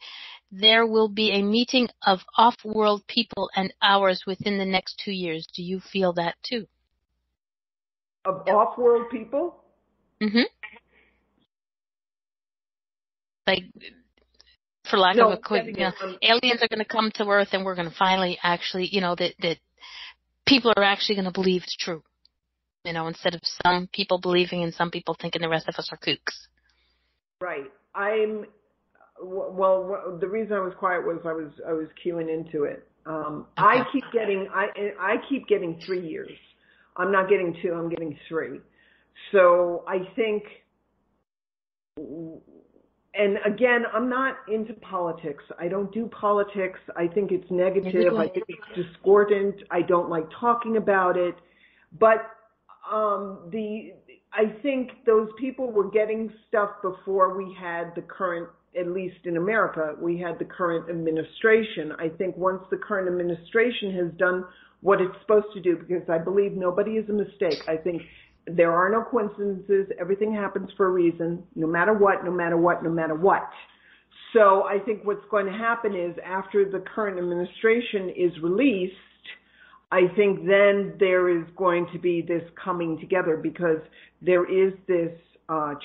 S1: there will be a meeting of off-world people and ours within the next 2 years. Do you feel that too?
S2: Of off-world people?
S1: Mm-hmm. Like, for lack of a quick, aliens are going to come to Earth and we're going to finally actually, that people are actually going to believe it's true. Instead of some people believing and some people thinking the rest of us are kooks. Right.
S2: Well, the reason I was quiet was I was queuing into it. Okay. I keep getting 3 years. I'm not getting 2, I'm getting 3. So I think, and again, I'm not into politics. I don't do politics. I think it's negative. I think it's discordant. I don't like talking about it. But I think those people were getting stuff before we had the current, at least in America, we had the current administration. I think once the current administration has done what it's supposed to do, because I believe nobody is a mistake. I think there are no coincidences. Everything happens for a reason, no matter what, no matter what, no matter what. So I think what's going to happen is after the current administration is released, I think then there is going to be this coming together, because there is this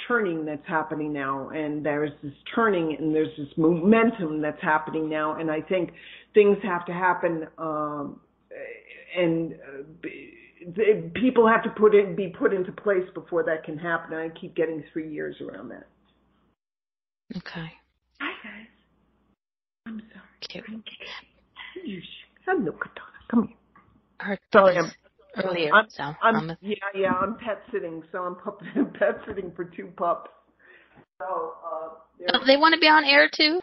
S2: churning that's happening now, and there's this turning and there's this momentum that's happening now, and I think things have to happen, and people have to be put into place before that can happen. And I keep getting 3 years around that.
S1: Okay.
S2: Hi guys. I'm sorry.
S1: Cute.
S2: Hello, Katana. Come here.
S1: Sorry, earlier.
S2: I'm pet sitting, so I'm pet sitting for 2 pups. So
S1: they want to be on air too.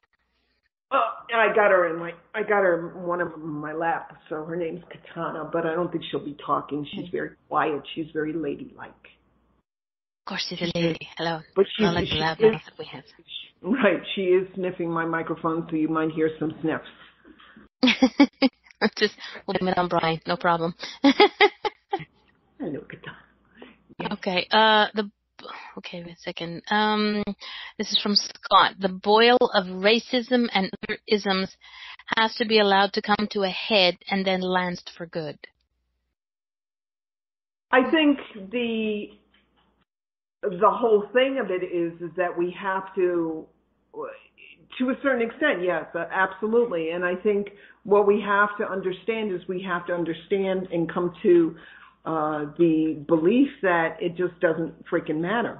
S2: I got her one of them in my lap. So her name's Katana, but I don't think she'll be talking. She's very quiet. She's very ladylike.
S1: Of course, she's a lady. Hello.
S2: But
S1: she's like the lab that we have.
S2: Right, she is sniffing my microphone, so you might hear some sniffs.
S1: We'll blame it on Brian, no problem.
S2: Hello, Katana. Yes.
S1: Okay, okay, wait a second. This is from Scott. The boil of racism and other isms has to be allowed to come to a head and then last for good.
S2: I think the whole thing of it is that we have to a certain extent, yes, absolutely. And I think what we have to understand is we have to understand and come to the belief that it just doesn't freaking matter.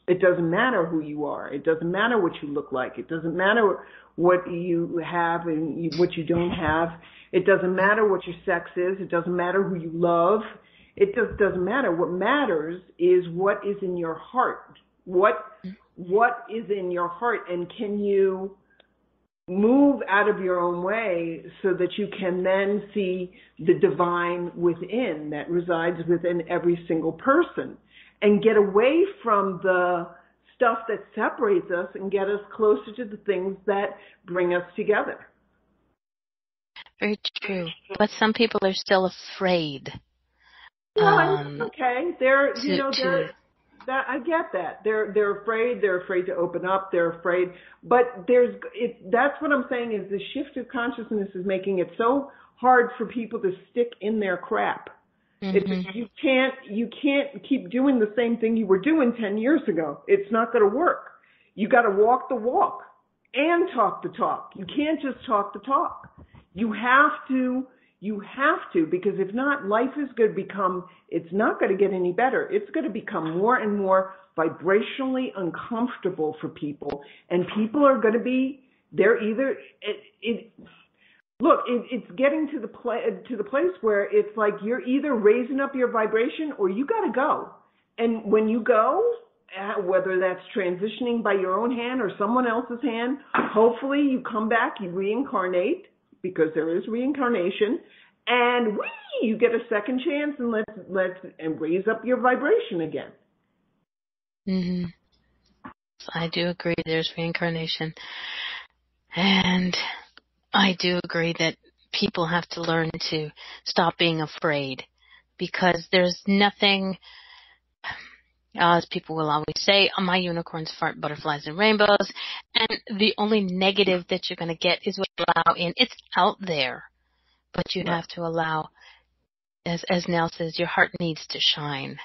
S2: It doesn't matter who you are. It doesn't matter what you look like. It doesn't matter what you have and what you don't have. It doesn't matter what your sex is. It doesn't matter who you love. It just doesn't matter. What matters is what is in your heart. What is in your heart, and can you move out of your own way so that you can then see the divine within that resides within every single person, and get away from the stuff that separates us and get us closer to the things that bring us together.
S1: Very true. But some people are still afraid.
S2: Okay. I get that. They're afraid. They're afraid to open up. They're afraid. But that's what I'm saying is the shift of consciousness is making it so hard for people to stick in their crap. Mm-hmm. You can't keep doing the same thing you were doing 10 years ago. It's not going to work. You got to walk the walk and talk the talk. You can't just talk the talk. You have to, because if not, life is going to become, it's not going to get any better. It's going to become more and more vibrationally uncomfortable for people. And people are going to be, they're either, it's getting to the place where it's like you're either raising up your vibration or you got to go. And when you go, whether that's transitioning by your own hand or someone else's hand, hopefully you come back, you reincarnate, because there is reincarnation, and you get a second chance, and let's raise up your vibration again.
S1: Mm-hmm. I do agree there's reincarnation. And I do agree that people have to learn to stop being afraid, because there's nothing, as people will always say, my unicorns fart butterflies and rainbows, and the only negative that you're going to get is what you allow in. It's out there, but you have to allow, as Nell says, your heart needs to shine.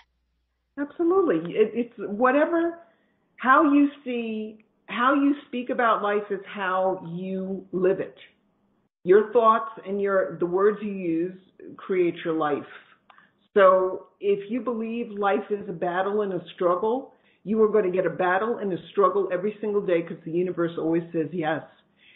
S2: Absolutely. It's whatever, how you speak about life is how you live it. Your thoughts and the words you use create your life. So if you believe life is a battle and a struggle, you are going to get a battle and a struggle every single day, because the universe always says yes.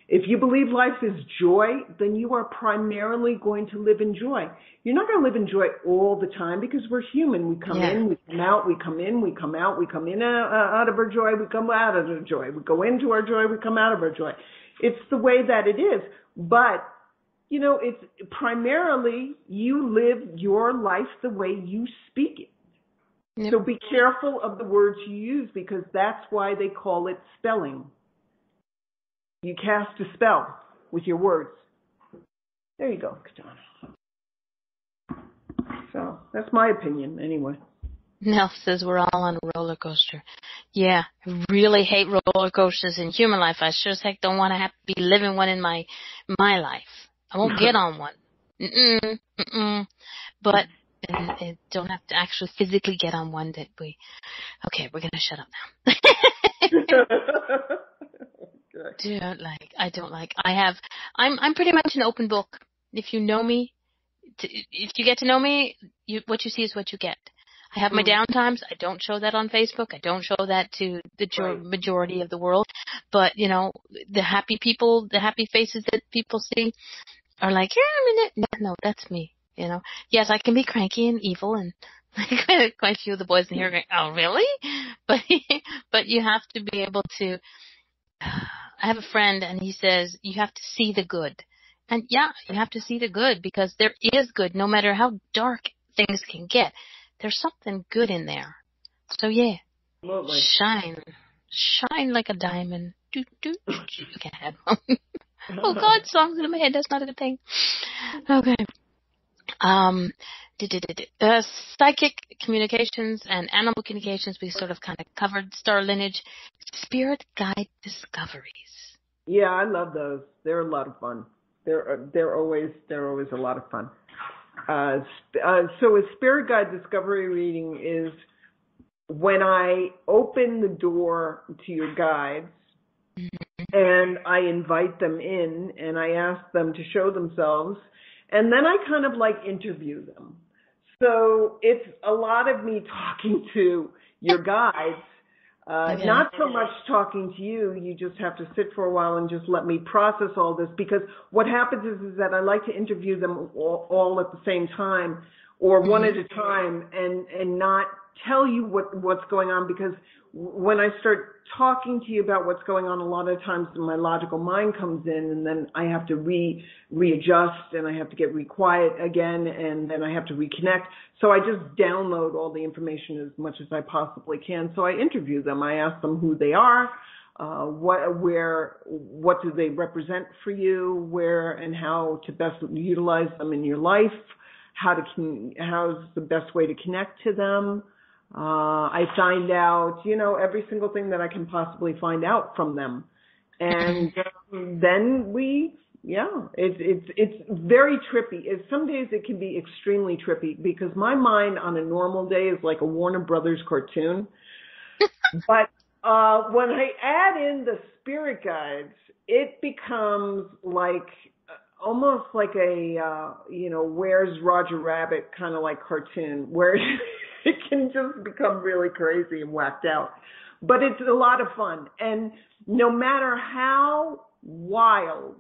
S2: If you believe life is joy, then you are primarily going to live in joy. You're not going to live in joy all the time, because we're human. We come in, we come out, we come in, we come out, we come in out of our joy, we come out of our joy. We go into our joy, we come out of our joy. It's the way that it is. But, it's primarily you live your life the way you speak it. Yep. So be careful of the words you use, because that's why they call it spelling. You cast a spell with your words. There you go, Katana. So that's my opinion anyway.
S1: Nell says we're all on a roller coaster. Yeah, I really hate roller coasters in human life. I sure as heck don't want to have to be living one in my life. I won't get on one. But and don't have to actually physically get on one that we... Okay, we're going to shut up now. I'm pretty much an open book. If you know me, if you get to know me, what you see is what you get. I have my downtimes. I don't show that on Facebook. I don't show that to the majority of the world. But, the happy people, the happy faces that people see are like, no, that's me. Yes, I can be cranky and evil, and quite a few of the boys in here are going, oh, really? But you have to be able to... I have a friend, and he says, you have to see the good. And yeah, you have to see the good, because there is good, no matter how dark things can get. There's something good in there. So yeah, absolutely. Shine like a diamond. You can't have one. Oh God, songs in my head, that's not a good thing. Okay. Psychic communications and animal communications, we sort of kind of covered. Star lineage, spirit guide discoveries.
S2: Yeah, I love those. They're a lot of fun. They're always a lot of fun. So a spirit guide discovery reading is when I open the door to your guides and I invite them in and I ask them to show themselves, and then I kind of like interview them. So it's a lot of me talking to your guides, not so much talking to you. You just have to sit for a while and just let me process all this, because what happens is that I like to interview them all at the same time, or one at a time, and not tell you what's going on, because when I start talking to you about what's going on, a lot of times my logical mind comes in, and then I have to readjust, and I have to get requiet again, and then I have to reconnect. So I just download all the information as much as I possibly can. So I interview them. I ask them who they are, what do they represent for you, where and how to best utilize them in your life, how's the best way to connect to them. I find out, every single thing that I can possibly find out from them. And then it's very trippy. Some days it can be extremely trippy, because my mind on a normal day is like a Warner Brothers cartoon. But when I add in the spirit guides, it becomes like almost like a, Where's Roger Rabbit kind of like cartoon, where it can just become really crazy and whacked out. But it's a lot of fun. And no matter how wild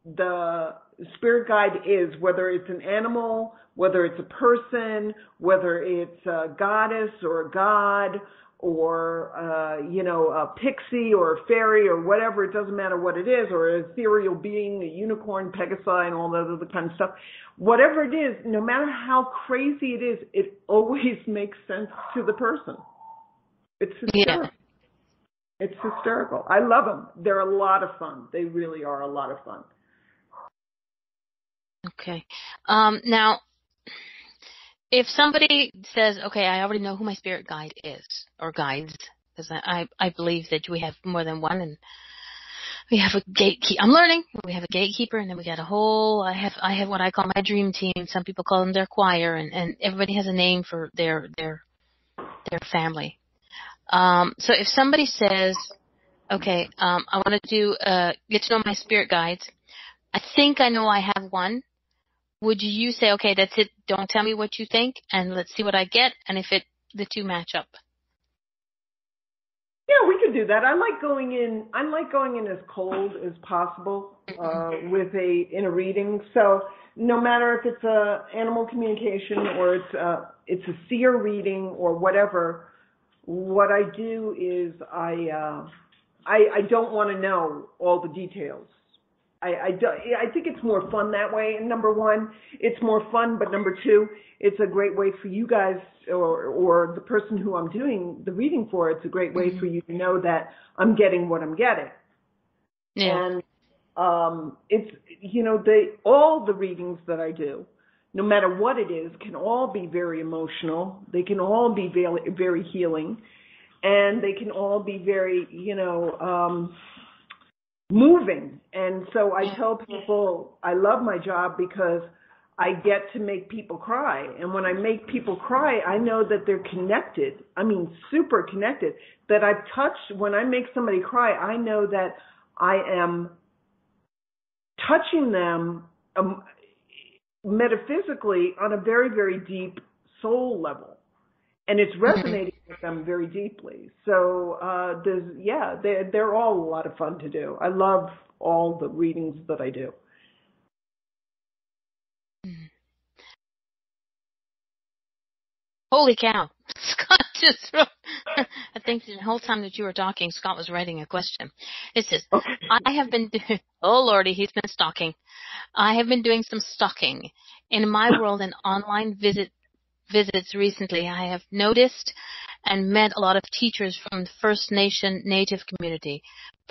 S2: the spirit guide is, whether it's an animal, whether it's a person, whether it's a goddess or a god, a pixie or a fairy or whatever, it doesn't matter what it is, or an ethereal being, a unicorn, Pegasi, and all that other kind of stuff. Whatever it is, no matter how crazy it is, it always makes sense to the person. It's hysterical.
S1: Yeah.
S2: It's hysterical. I love them. They're a lot of fun. They really are a lot of fun.
S1: Okay. Now, if somebody says, okay, I already know who my spirit guide is, or guides, because I believe that we have more than one, and we have a gatekeeper. I'm learning. We have a gatekeeper, and then we got a whole, I have what I call my dream team. Some people call them their choir, and everybody has a name for their family. So if somebody says, okay, I want to get to know my spirit guides, I think I know I have one. Would you say, okay, that's it, don't tell me what you think, and let's see what I get, and if the two match up?
S2: Yeah, we could do that. I like going in as cold as possible in a reading. So no matter if it's a animal communication or it's a seer reading or whatever, what I do is I don't want to know all the details. I think it's more fun that way. And number one, it's more fun. But number two, it's a great way for you guys or the person who I'm doing the reading for. It's a great way for you to know that I'm getting what I'm getting. Yeah. And it's all the readings that I do, no matter what it is, can all be very emotional. They can all be very, very healing, and they can all be very moving. And so I tell people I love my job because I get to make people cry. And when I make people cry, I know that they're connected. I mean, super connected. That I've touched, when I make somebody cry, I know that I am touching them metaphysically on a very, very deep soul level. And it's resonating with them very deeply. So they're all a lot of fun to do. I love all the readings that I do.
S1: Holy cow. Scott just wrote, I think the whole time that you were talking, Scott was writing a question. It says, okay. I have been, oh Lordy, he's been stalking. I have been doing some stalking. In my world and online visits recently, I have noticed and met a lot of teachers from the First Nation Native community,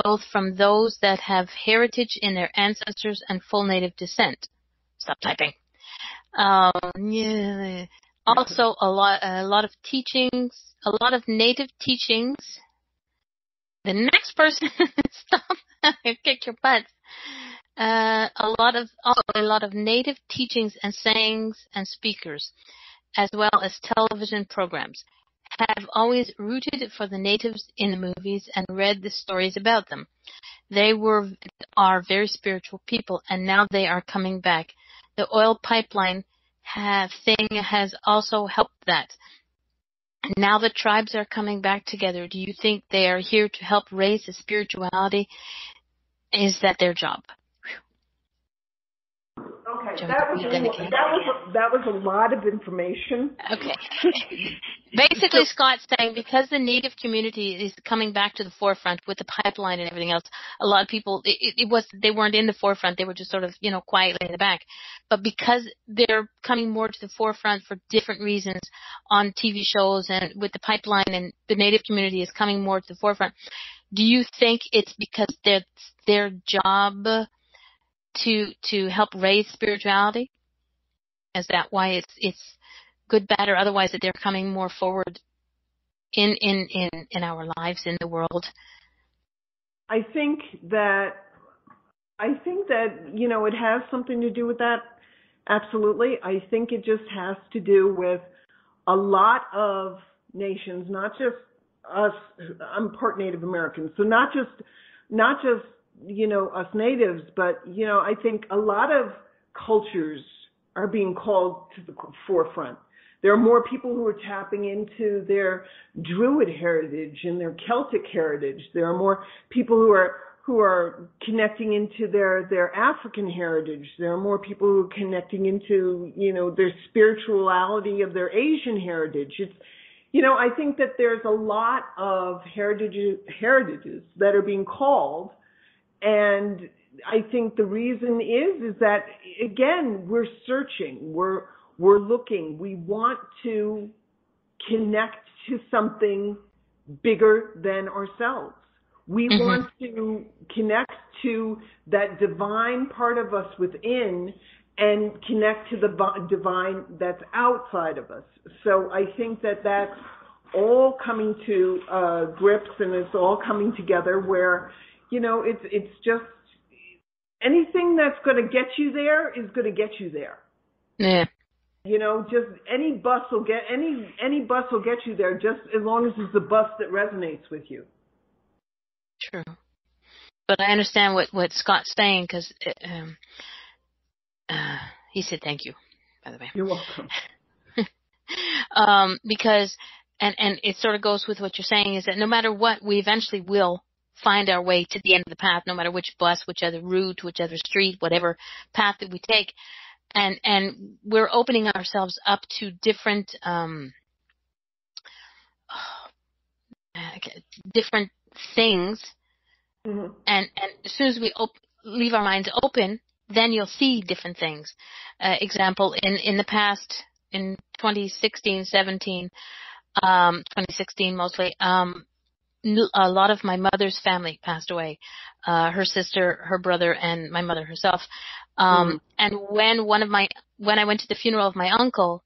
S1: both from those that have heritage in their ancestors and full Native descent. Stop typing. Yeah. Also, a lot of teachings, a lot of Native teachings. The next person, stop, kick your butts. A lot of Native teachings and sayings and speakers, as well as television programs, have always rooted for the natives in the movies and read the stories about them. They are very spiritual people, and now they are coming back. The oil pipeline thing has also helped that. Now the tribes are coming back together. Do you think they are here to help raise the spirituality? Is that their job?
S2: Okay, that was a lot of information.
S1: Okay. Basically, Scott's saying because the Native community is coming back to the forefront with the pipeline and everything else, a lot of people, they weren't in the forefront. They were just sort of, quietly in the back. But because they're coming more to the forefront for different reasons on TV shows and with the pipeline, and the Native community is coming more to the forefront, do you think it's because that's their job to help raise spirituality? Is that why it's good, bad, or otherwise that they're coming more forward in our lives, in the world?
S2: I think that it has something to do with that. Absolutely. I think it just has to do with a lot of nations, not just us. I'm part Native American, so not just us natives, but I think a lot of cultures are being called to the forefront. There are more people who are tapping into their Druid heritage and their Celtic heritage. There are more people who are connecting into their African heritage. There are more people who are connecting into their spirituality of their Asian heritage. I think that there's a lot of heritages that are being called, and I think the reason is that, again, we're searching, we're looking, we want to connect to something bigger than ourselves. We want to connect to that divine part of us within and connect to the divine that's outside of us. So I think that that's all coming to grips, and it's all coming together where, it's just anything that's going to get you there is going to get you there.
S1: Yeah.
S2: Just any bus will get you there, just as long as it's the bus that resonates with you.
S1: True. But I understand what Scott's saying, because he said thank you, by the way.
S2: You're welcome.
S1: Because, and it sort of goes with what you're saying, is that no matter what, we eventually will find our way to the end of the path, no matter which bus, which other route, which other street, whatever path that we take. And we're opening ourselves up to different different things. Mm-hmm. And as soon as we leave our minds open, then you'll see different things. Example, in the past, in 2016, 2016 mostly, a lot of my mother's family passed away. Her sister, her brother, and my mother herself. And when I went to the funeral of my uncle,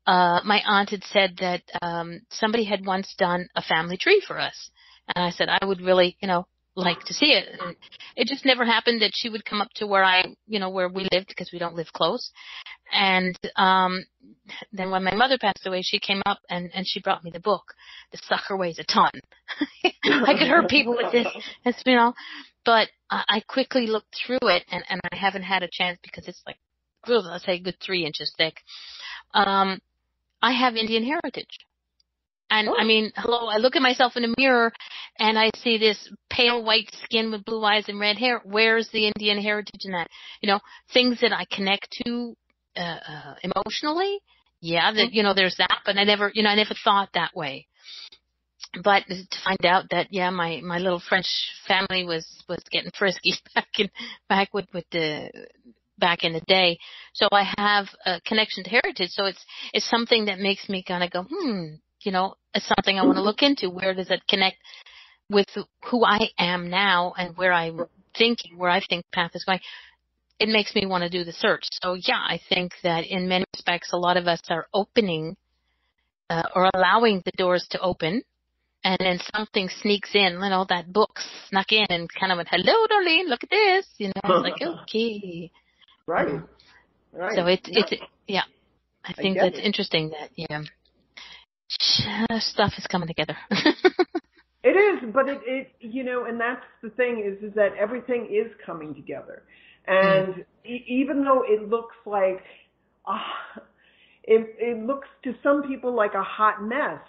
S1: my aunt had said that somebody had once done a family tree for us. And I said, I would really, like to see it. And it just never happened that she would come up to where where we lived, because we don't live close. And then when my mother passed away, she came up and she brought me the book. The sucker weighs a ton. I could hurt people with this, but I quickly looked through it, and I haven't had a chance, because it's like, I'll say a good 3 inches thick. I have Indian heritage. And hello, I look at myself in a mirror and I see this pale white skin with blue eyes and red hair. Where's the Indian heritage in that? Things that I connect to emotionally. Yeah, there's that, but I never thought that way. But to find out that, my little French family was getting frisky back in the day. So I have a connection to heritage. So it's something that makes me kind of go, it's something I want to look into. Where does it connect with who I am now and where I think path is going? It makes me want to do the search. So I think that in many respects, a lot of us are opening or allowing the doors to open, and then something sneaks in. That book snuck in and kind of went, "Hello, Darlene, look at this." It's like, okay,
S2: right.
S1: So it's I think that's interesting that stuff is coming together.
S2: It is, but it and that's the thing is that everything is coming together. And even though it looks like, it looks to some people like a hot mess,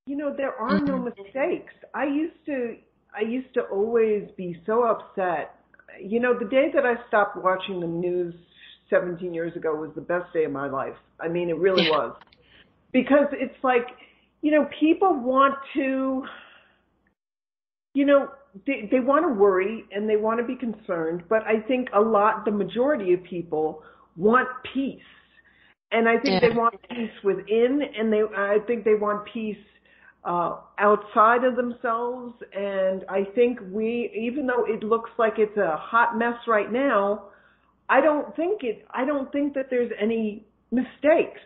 S2: there are no mistakes. I used to always be so upset. The day that I stopped watching the news 17 years ago was the best day of my life. It really was. Because it's like, people want to, they want to worry and they want to be concerned, but I think the majority of people want peace. And I think they want peace within, and I think they want peace outside of themselves. And I think even though it looks like it's a hot mess right now, I don't think that there's any mistakes.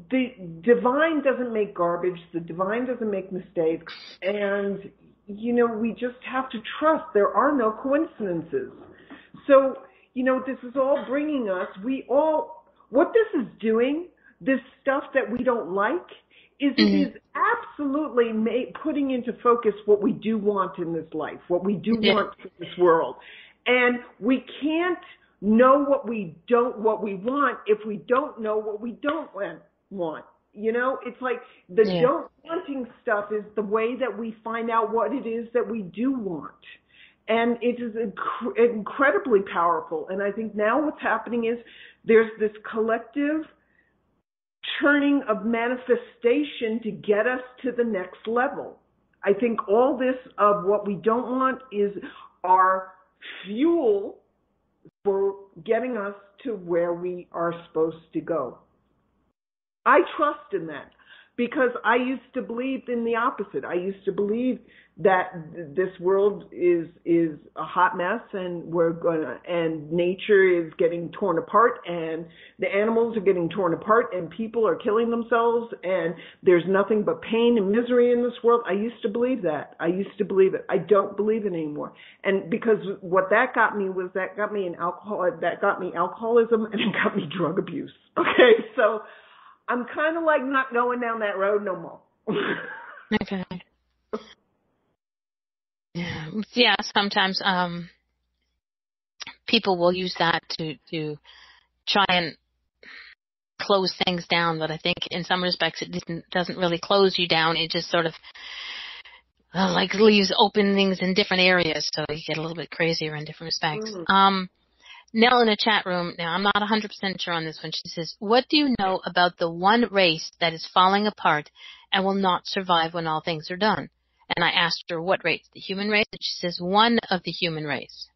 S2: The divine doesn't make garbage. The divine doesn't make mistakes. And, we just have to trust there are no coincidences. So, this is all bringing us, what this is doing, this stuff that we don't like, it is absolutely putting into focus what we do want in this life, what we do want in this world. And we can't know what we want if we don't know what we don't want. It's like the don't wanting stuff is the way that we find out what it is that we do want. And it is incredibly powerful. And I think now what's happening is there's this collective turning of manifestation to get us to the next level. I think all this of what we don't want is our fuel for getting us to where we are supposed to go. I trust in that because I used to believe in the opposite. I used to believe that this world is a hot mess and and nature is getting torn apart and the animals are getting torn apart and people are killing themselves and there's nothing but pain and misery in this world. I used to believe that. I used to believe it. I don't believe it anymore. And because what that got me was that got me alcoholism and it got me drug abuse. Okay, so I'm kind of like not going down that road no more.
S1: Okay. Yeah, sometimes people will use that to try and close things down, but I think in some respects it doesn't really close you down. It just sort of like leaves openings in different areas, so you get a little bit crazier in different respects. Nell in a chat room, now I'm not 100% sure on this one, she says, what do you know about the one race that is falling apart and will not survive when all things are done? And I asked her what race, the human race? And she says, one of the human race.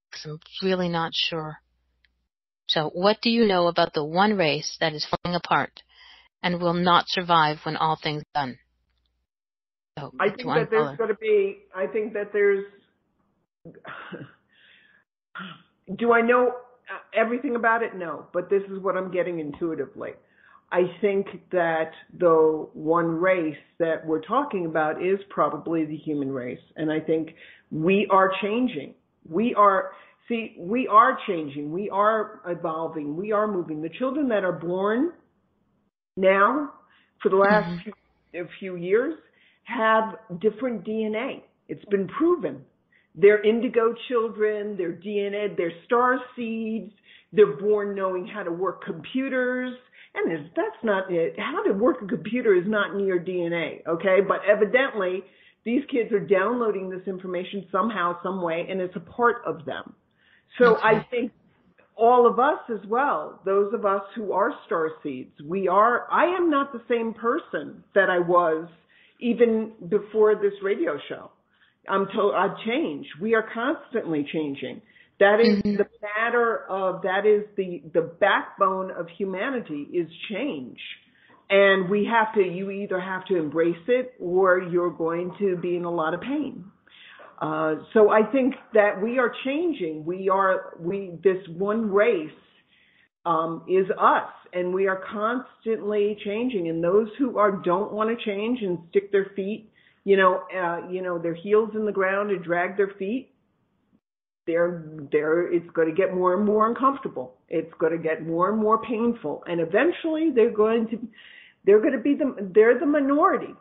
S1: Because I'm really not sure. So what do you know about the one race that is falling apart and will not survive when all things are done? So
S2: I think that there's going to be, do I know everything about it? No, but this is what I'm getting intuitively. I think that the one race that we're talking about is probably the human race. And I think we are changing. We are changing. We are evolving. We are moving. The children that are born now for the last few years have different DNA. It's been proven. They're indigo children, they're DNA, they're star seeds, they're born knowing how to work computers. And that's not it. How to work a computer is not in your DNA, okay? But evidently, these kids are downloading this information somehow, some way, and it's a part of them. So I think all of us as well, those of us who are star seeds, I am not the same person that I was even before this radio show. I've changed. We are constantly changing. That is the matter of, that is the backbone of humanity is change. And you either have to embrace it or you're going to be in a lot of pain. So I think that we are changing. This one race, is us, and we are constantly changing. And those who don't want to change and stick their feet, their heels in the ground and drag their feet, it's going to get more and more uncomfortable. It's going to get more and more painful, and eventually they're the minority.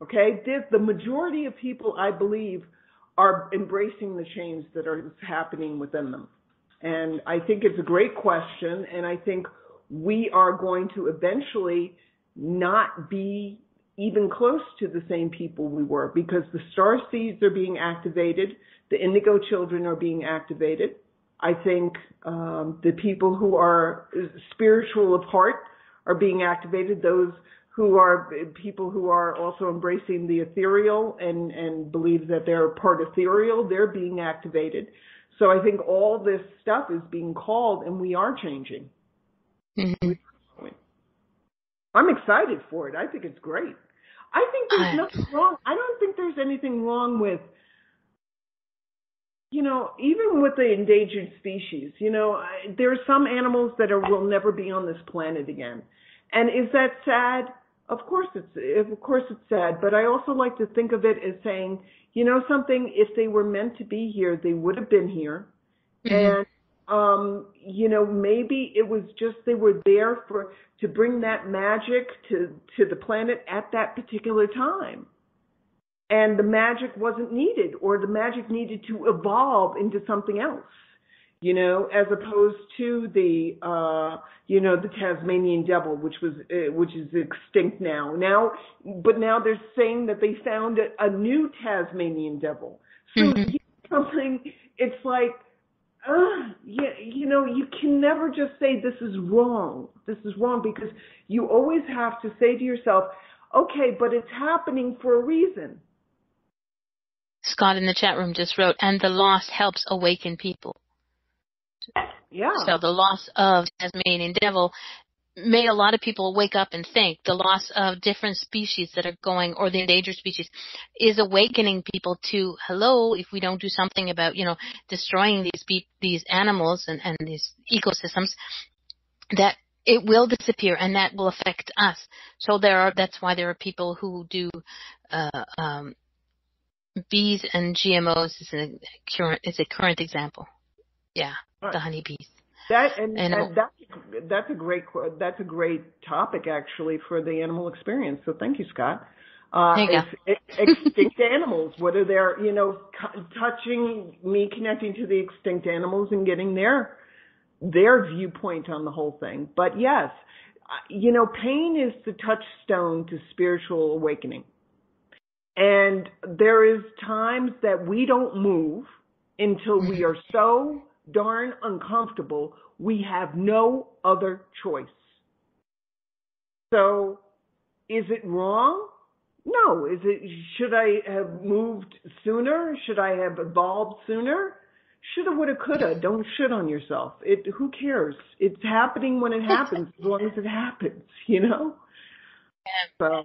S2: Okay, the majority of people, I believe, are embracing the change that is happening within them. And I think it's a great question, and I think we are going to eventually not be even close to the same people we were, because the star seeds are being activated, the indigo children are being activated. I think the people who are spiritual of heart are being activated, those who are people who are also embracing the ethereal and believe that they're part ethereal, they're being activated. So I think all this stuff is being called, and we are changing. I'm excited for it. I think it's great. I think there's nothing wrong. I don't think there's anything wrong with, even with the endangered species. There are some animals that will never be on this planet again. And is that sad? Of course it's sad. But I also like to think of it as saying, something, if they were meant to be here, they would have been here. And, maybe it was just they were there to bring that magic to the planet at that particular time. And the magic wasn't needed, or the magic needed to evolve into something else, as opposed to the Tasmanian devil, which is extinct now. But now they're saying that they found a new Tasmanian devil. So something, it's like, You can never just say this is wrong. This is wrong, because you always have to say to yourself, okay, but it's happening for a reason.
S1: Scott in the chat room just wrote, and the loss helps awaken people.
S2: Yeah.
S1: So the loss of Tasmanian devil made a lot of people wake up and think. The loss of different species that are going, or the endangered species, is awakening people to, hello, if we don't do something about, destroying these animals and these ecosystems, that it will disappear and that will affect us. So that's why there are people who do bees and GMOs is a current example. Yeah,
S2: Right.
S1: the honeybees.
S2: That's a great topic actually for the animal experience. So thank you, Scott. Extinct animals. What are their, connecting to the extinct animals and getting their viewpoint on the whole thing. But yes, pain is the touchstone to spiritual awakening. And there is times that we don't move until we are so darn uncomfortable, we have no other choice. So, is it wrong? No. Should I have moved sooner? Should I have evolved sooner? Shoulda, woulda, coulda. Don't shit on yourself. Who cares? It's happening when it happens, as long as it happens, So.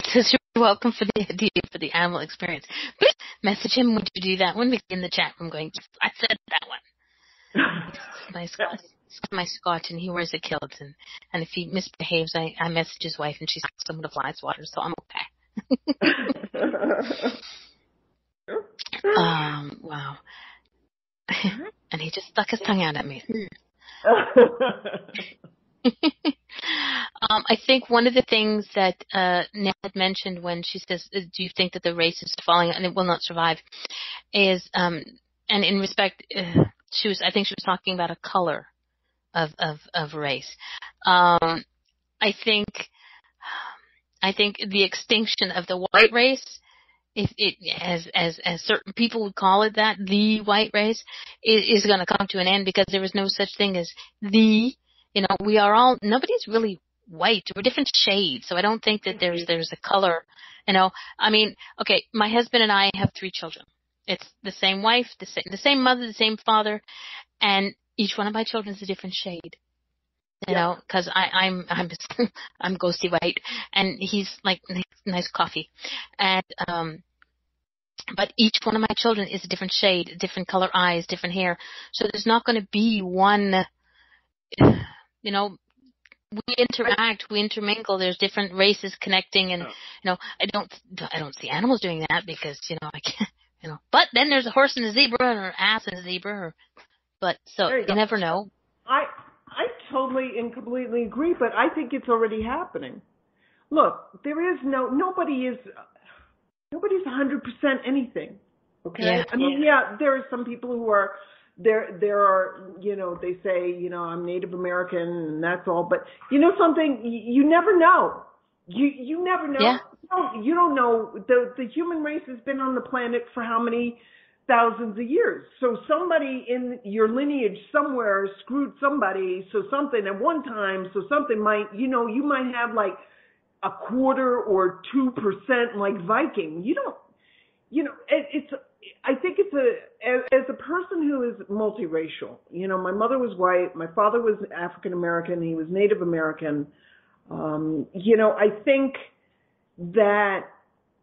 S1: Says you're welcome for the idea for the animal experience. Message him when you do that one in the chat room going, I said that one. my Scotch, and he wears a kilt, and if he misbehaves, I message his wife and she sucks him with a fly swatter, so I'm okay. Wow. And he just stuck his tongue out at me. I think one of the things that Nat had mentioned when she says, do you think that the race is falling and it will not survive, is, and in respect, I think she was talking about a color of race. I think the extinction of the white race, as certain people would call it, that the white race is going to come to an end, because there is no such thing as the. We are all, nobody's really white. We're different shades. So I don't think that there's a color, okay, my husband and I have 3 children. It's the same wife, the same mother, the same father, and each one of my children is a different shade. Because I'm ghosty white, and he's like nice coffee. And, but each one of my children is a different shade, different color eyes, different hair. So there's not going to be one, we interact, we intermingle. There's different races connecting, and I don't see animals doing that, because I can't. But then there's a horse and a zebra, or an ass and a zebra, but so you never know.
S2: I totally and completely agree, but I think it's already happening. Look, nobody's 100% anything. Okay, yeah. There are some people who are. There are, they say, I'm Native American and that's all, but something, you never know. You never know.
S1: Yeah.
S2: You don't know. The human race has been on the planet for how many thousands of years? So somebody in your lineage somewhere screwed somebody, so something at one time, so something might, you might have like 1/4 or 2% like Viking. You don't, I think as a person who is multiracial, my mother was white, my father was African American, he was Native American. I think that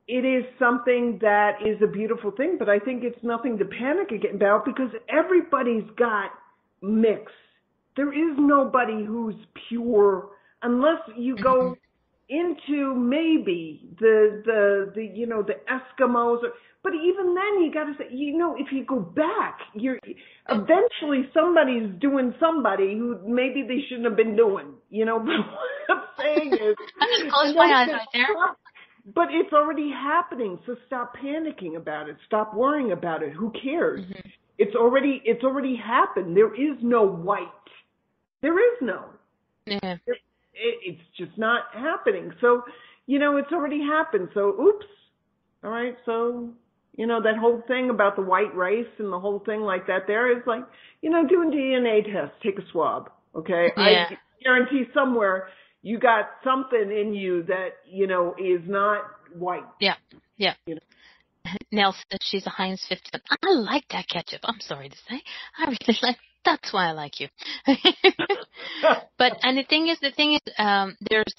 S2: it is something that is a beautiful thing, but I think it's nothing to panic about, because everybody's got mix. There is nobody who's pure, unless you go into maybe the Eskimos, but even then you got to say, if you go back, eventually somebody's doing somebody who maybe they shouldn't have been doing, but what I'm saying is,
S1: close my eyes right there.
S2: But it's already happening, so stop panicking about it. Stop worrying about it. Who cares? Mm-hmm. It's already happened. There is no white. There is no.
S1: Yeah.
S2: It's just not happening. So, it's already happened. So, oops. All right. So, that whole thing about the white race and the whole thing like that there is like, doing DNA tests, take a swab. Okay.
S1: Yeah.
S2: I guarantee somewhere you got something in you that, is not white.
S1: Yeah. Yeah. Nell says she's a Heinz 50. I like that ketchup. I'm sorry to say. I really like. That's why I like you. But and the thing is,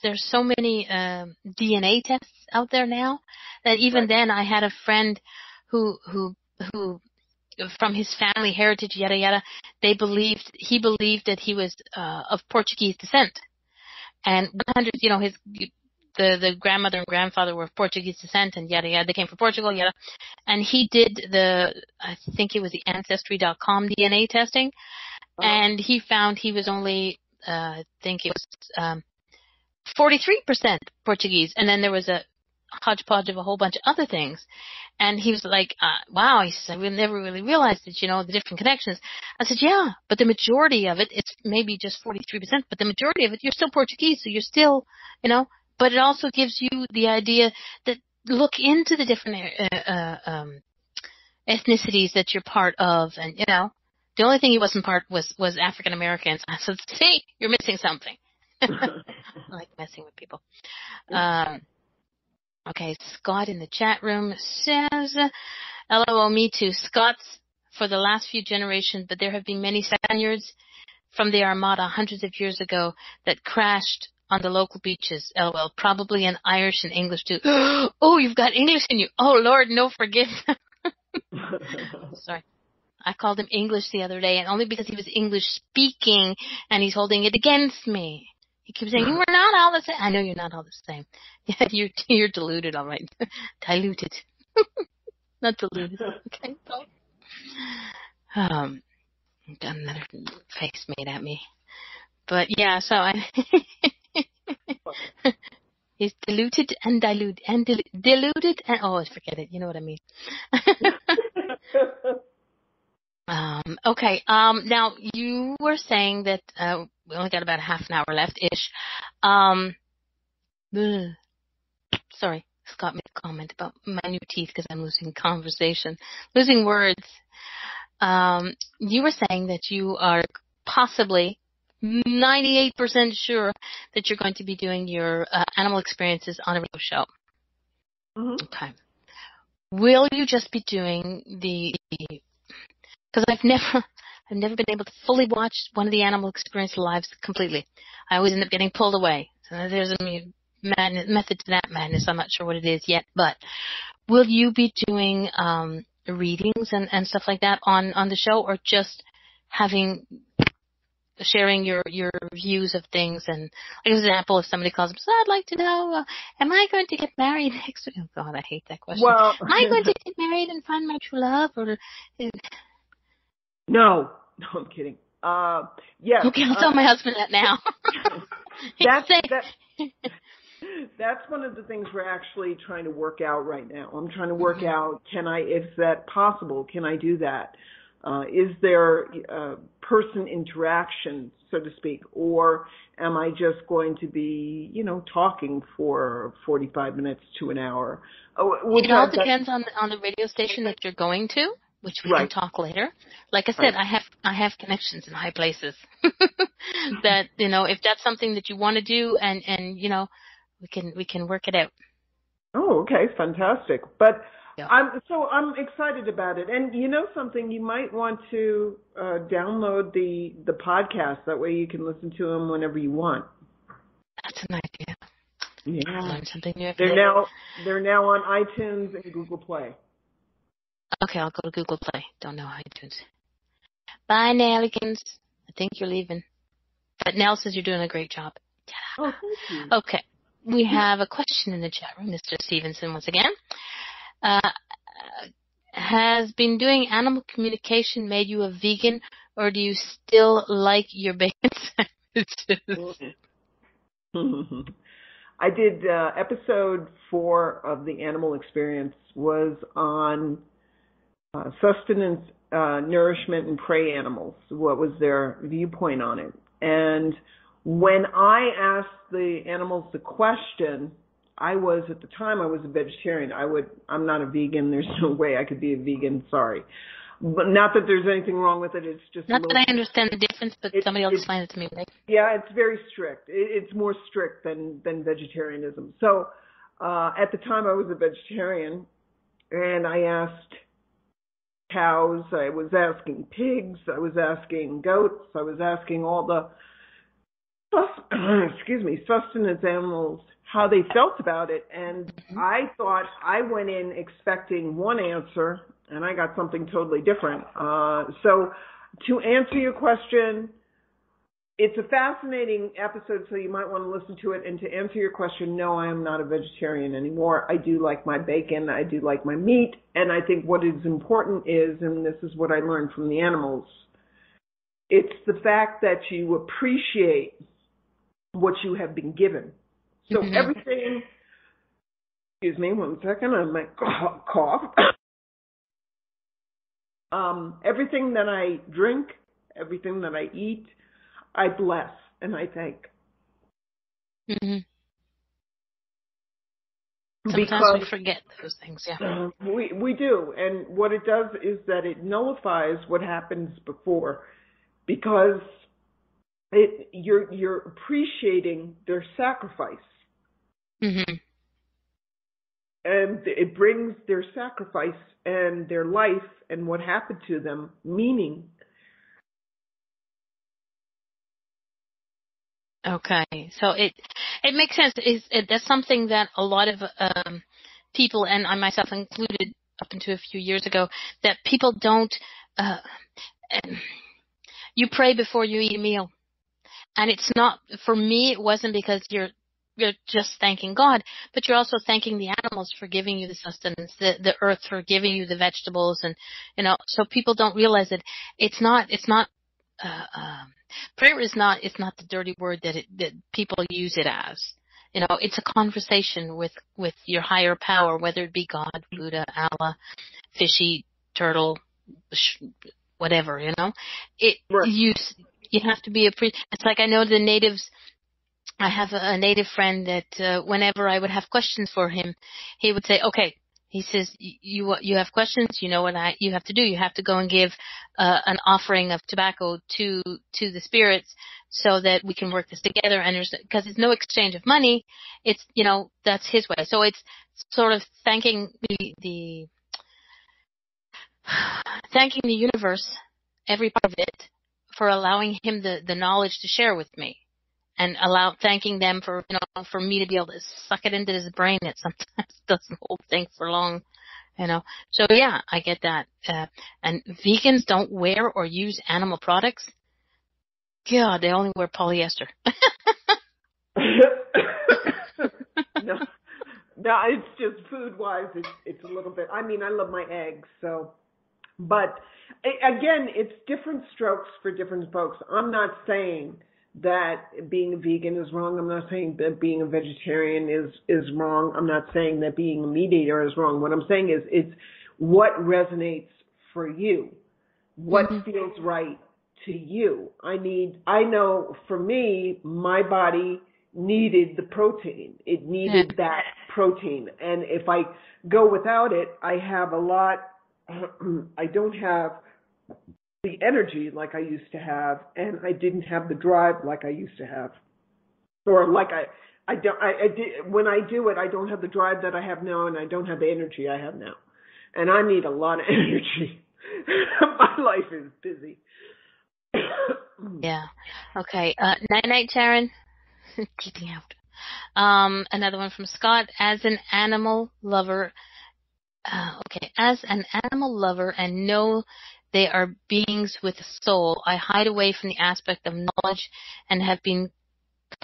S1: there's so many DNA tests out there now that even then I had a friend who from his family heritage, yada yada. He believed that he was of Portuguese descent, and 100, the grandmother and grandfather were of Portuguese descent, and yada yada. They came from Portugal, yada. And he did I think it was the Ancestry.com DNA testing, and he found he was only, I think it was 43% Portuguese, and then there was a hodgepodge of a whole bunch of other things. And he was like, wow, he said, we never really realized that, the different connections. I said, yeah, but the majority of it, it's maybe just 43%, but the majority of it, you're still Portuguese, so you're still, but it also gives you the idea that look into the different ethnicities that you're part of, and, the only thing he wasn't part was African Americans. I said, see, you're missing something. I like messing with people. Okay, Scott in the chat room says, LOL, me too. Scots for the last few generations, but there have been many Spaniards from the Armada hundreds of years ago that crashed on the local beaches. LOL, probably in Irish and English too. Oh, you've got English in you. Oh, Lord, no forgiveness. Sorry. I called him English the other day, and only because he was English speaking, and he's holding it against me. He keeps saying, we're not all the same. I know you're not all the same. Yeah, you're deluded, all right. Diluted. Not deluded. Okay. Got another face made at me. But yeah, so he's diluted and diluted and diluted and forget it. You know what I mean. Okay. Now you were saying that we only got about half an hour left-ish. Sorry, Scott made a comment about my new teeth because I'm losing words. You were saying that you are possibly 98% sure that you're going to be doing your animal experiences on a radio show. Mm-hmm. Okay. Will you just be doing because I've never been able to fully watch one of the animal experience lives completely. I always end up getting pulled away. So there's a method to that madness. I'm not sure what it is yet, but will you be doing readings and stuff like that on the show, or just sharing your views of things? And like, for example, if somebody calls up, so I'd like to know, am I going to get married next week? Oh God, I hate that question.
S2: Well,
S1: am I going to get married and find my true love, or?
S2: No, I'm kidding. Yes.
S1: Okay, I'll tell my husband that now.
S2: That's one of the things we're actually trying to work out right now. I'm trying to work out, is that possible? Can I do that? Is there person interaction, so to speak, or am I just going to be, talking for 45 minutes to an hour?
S1: It all depends on the radio station that you're going to, which we can talk later. Like I said, I have connections in high places that, if that's something that you want to do, and we can work it out.
S2: Oh, okay, fantastic. But yeah. I'm excited about it. And something, you might want to download the podcast. That way you can listen to them whenever you want.
S1: That's an idea.
S2: Yeah.
S1: Learn something new.
S2: They're now on iTunes and Google Play.
S1: Okay, I'll go to Google Play. Don't know iTunes. Bye, Nellikins. I think you're leaving. But Nell says you're doing a great job.
S2: Oh, thank you.
S1: Okay. We have a question in the chat room, Mr. Stevenson, once again. Has been doing animal communication made you a vegan, or do you still like your bacon sandwiches?
S2: I did episode 4 of the animal experience was on sustenance, nourishment, and prey animals. What was their viewpoint on it? And when I asked the animals the question, I was, at the time, I was a vegetarian. I'm not a vegan. There's no way I could be a vegan. Sorry. But not that there's anything wrong with it. It's just
S1: Not that I understand the difference, but somebody else explain it to me. Right?
S2: Yeah, it's very strict. It's more strict than vegetarianism. So at the time, I was a vegetarian, and I asked cows, I was asking pigs, I was asking goats, I was asking all the sustenance animals how they felt about it. And I thought, I went in expecting one answer, and I got something totally different. So to answer your question, it's a fascinating episode, so you might want to listen to it. And to answer your question, no, I am not a vegetarian anymore. I do like my bacon. I do like my meat. And I think what is important is, and this is what I learned from the animals, it's the fact that you appreciate what you have been given. So everything, excuse me, one second, I might cough. Everything that I drink, everything that I eat, I bless and I thank.
S1: Sometimes we forget those things, yeah.
S2: We do, and what it does is that it nullifies what happens before, because you're appreciating their sacrifice, and it brings their sacrifice and their life and what happened to them meaning.
S1: Okay, so it makes sense. That's something that a lot of people, and I myself included up until a few years ago, that people don't. You pray before you eat a meal, and it's not, for me, it wasn't because you're just thanking God, but you're also thanking the animals for giving you the sustenance, the earth for giving you the vegetables, and so people don't realize that it's not. Prayer is not the dirty word that people use it as. It's a conversation with your higher power, whether it be God, Buddha, Allah, fishy, turtle, whatever.
S2: Right.
S1: You have to be it's like, I know the natives. I have a native friend that whenever I would have questions for him, he would say, "Okay." He says, "You have questions. You know what you have to do. You have to go and give an offering of tobacco to the spirits, so that we can work this together." And because it's no exchange of money, it's that's his way. So it's sort of thanking the universe, every part of it, for allowing him the knowledge to share with me. And thanking them for for me to be able to suck it into his brain that sometimes doesn't hold things for long, So yeah, I get that. And vegans don't wear or use animal products. God, they only wear polyester.
S2: No, it's just food-wise. It's a little bit. I mean, I love my eggs, so. But again, it's different strokes for different folks. I'm not saying that being a vegan is wrong. I'm not saying that being a vegetarian is wrong. I'm not saying that being a meat eater is wrong. What I'm saying is it's what resonates for you, what feels right to you. I know for me, my body needed the protein. It needed that protein. And if I go without it, I have a lot, I don't have the energy like I used to have, and I didn't have the drive like I used to have, or like I did when I do it. I don't have the drive that I have now, and I don't have the energy I have now, and I need a lot of energy. My life is busy.
S1: Yeah. Okay. Night, Sharon. Keeping out. Another one from Scott. As an animal lover. As an animal lover and know they are beings with a soul, I hide away from the aspect of knowledge and have been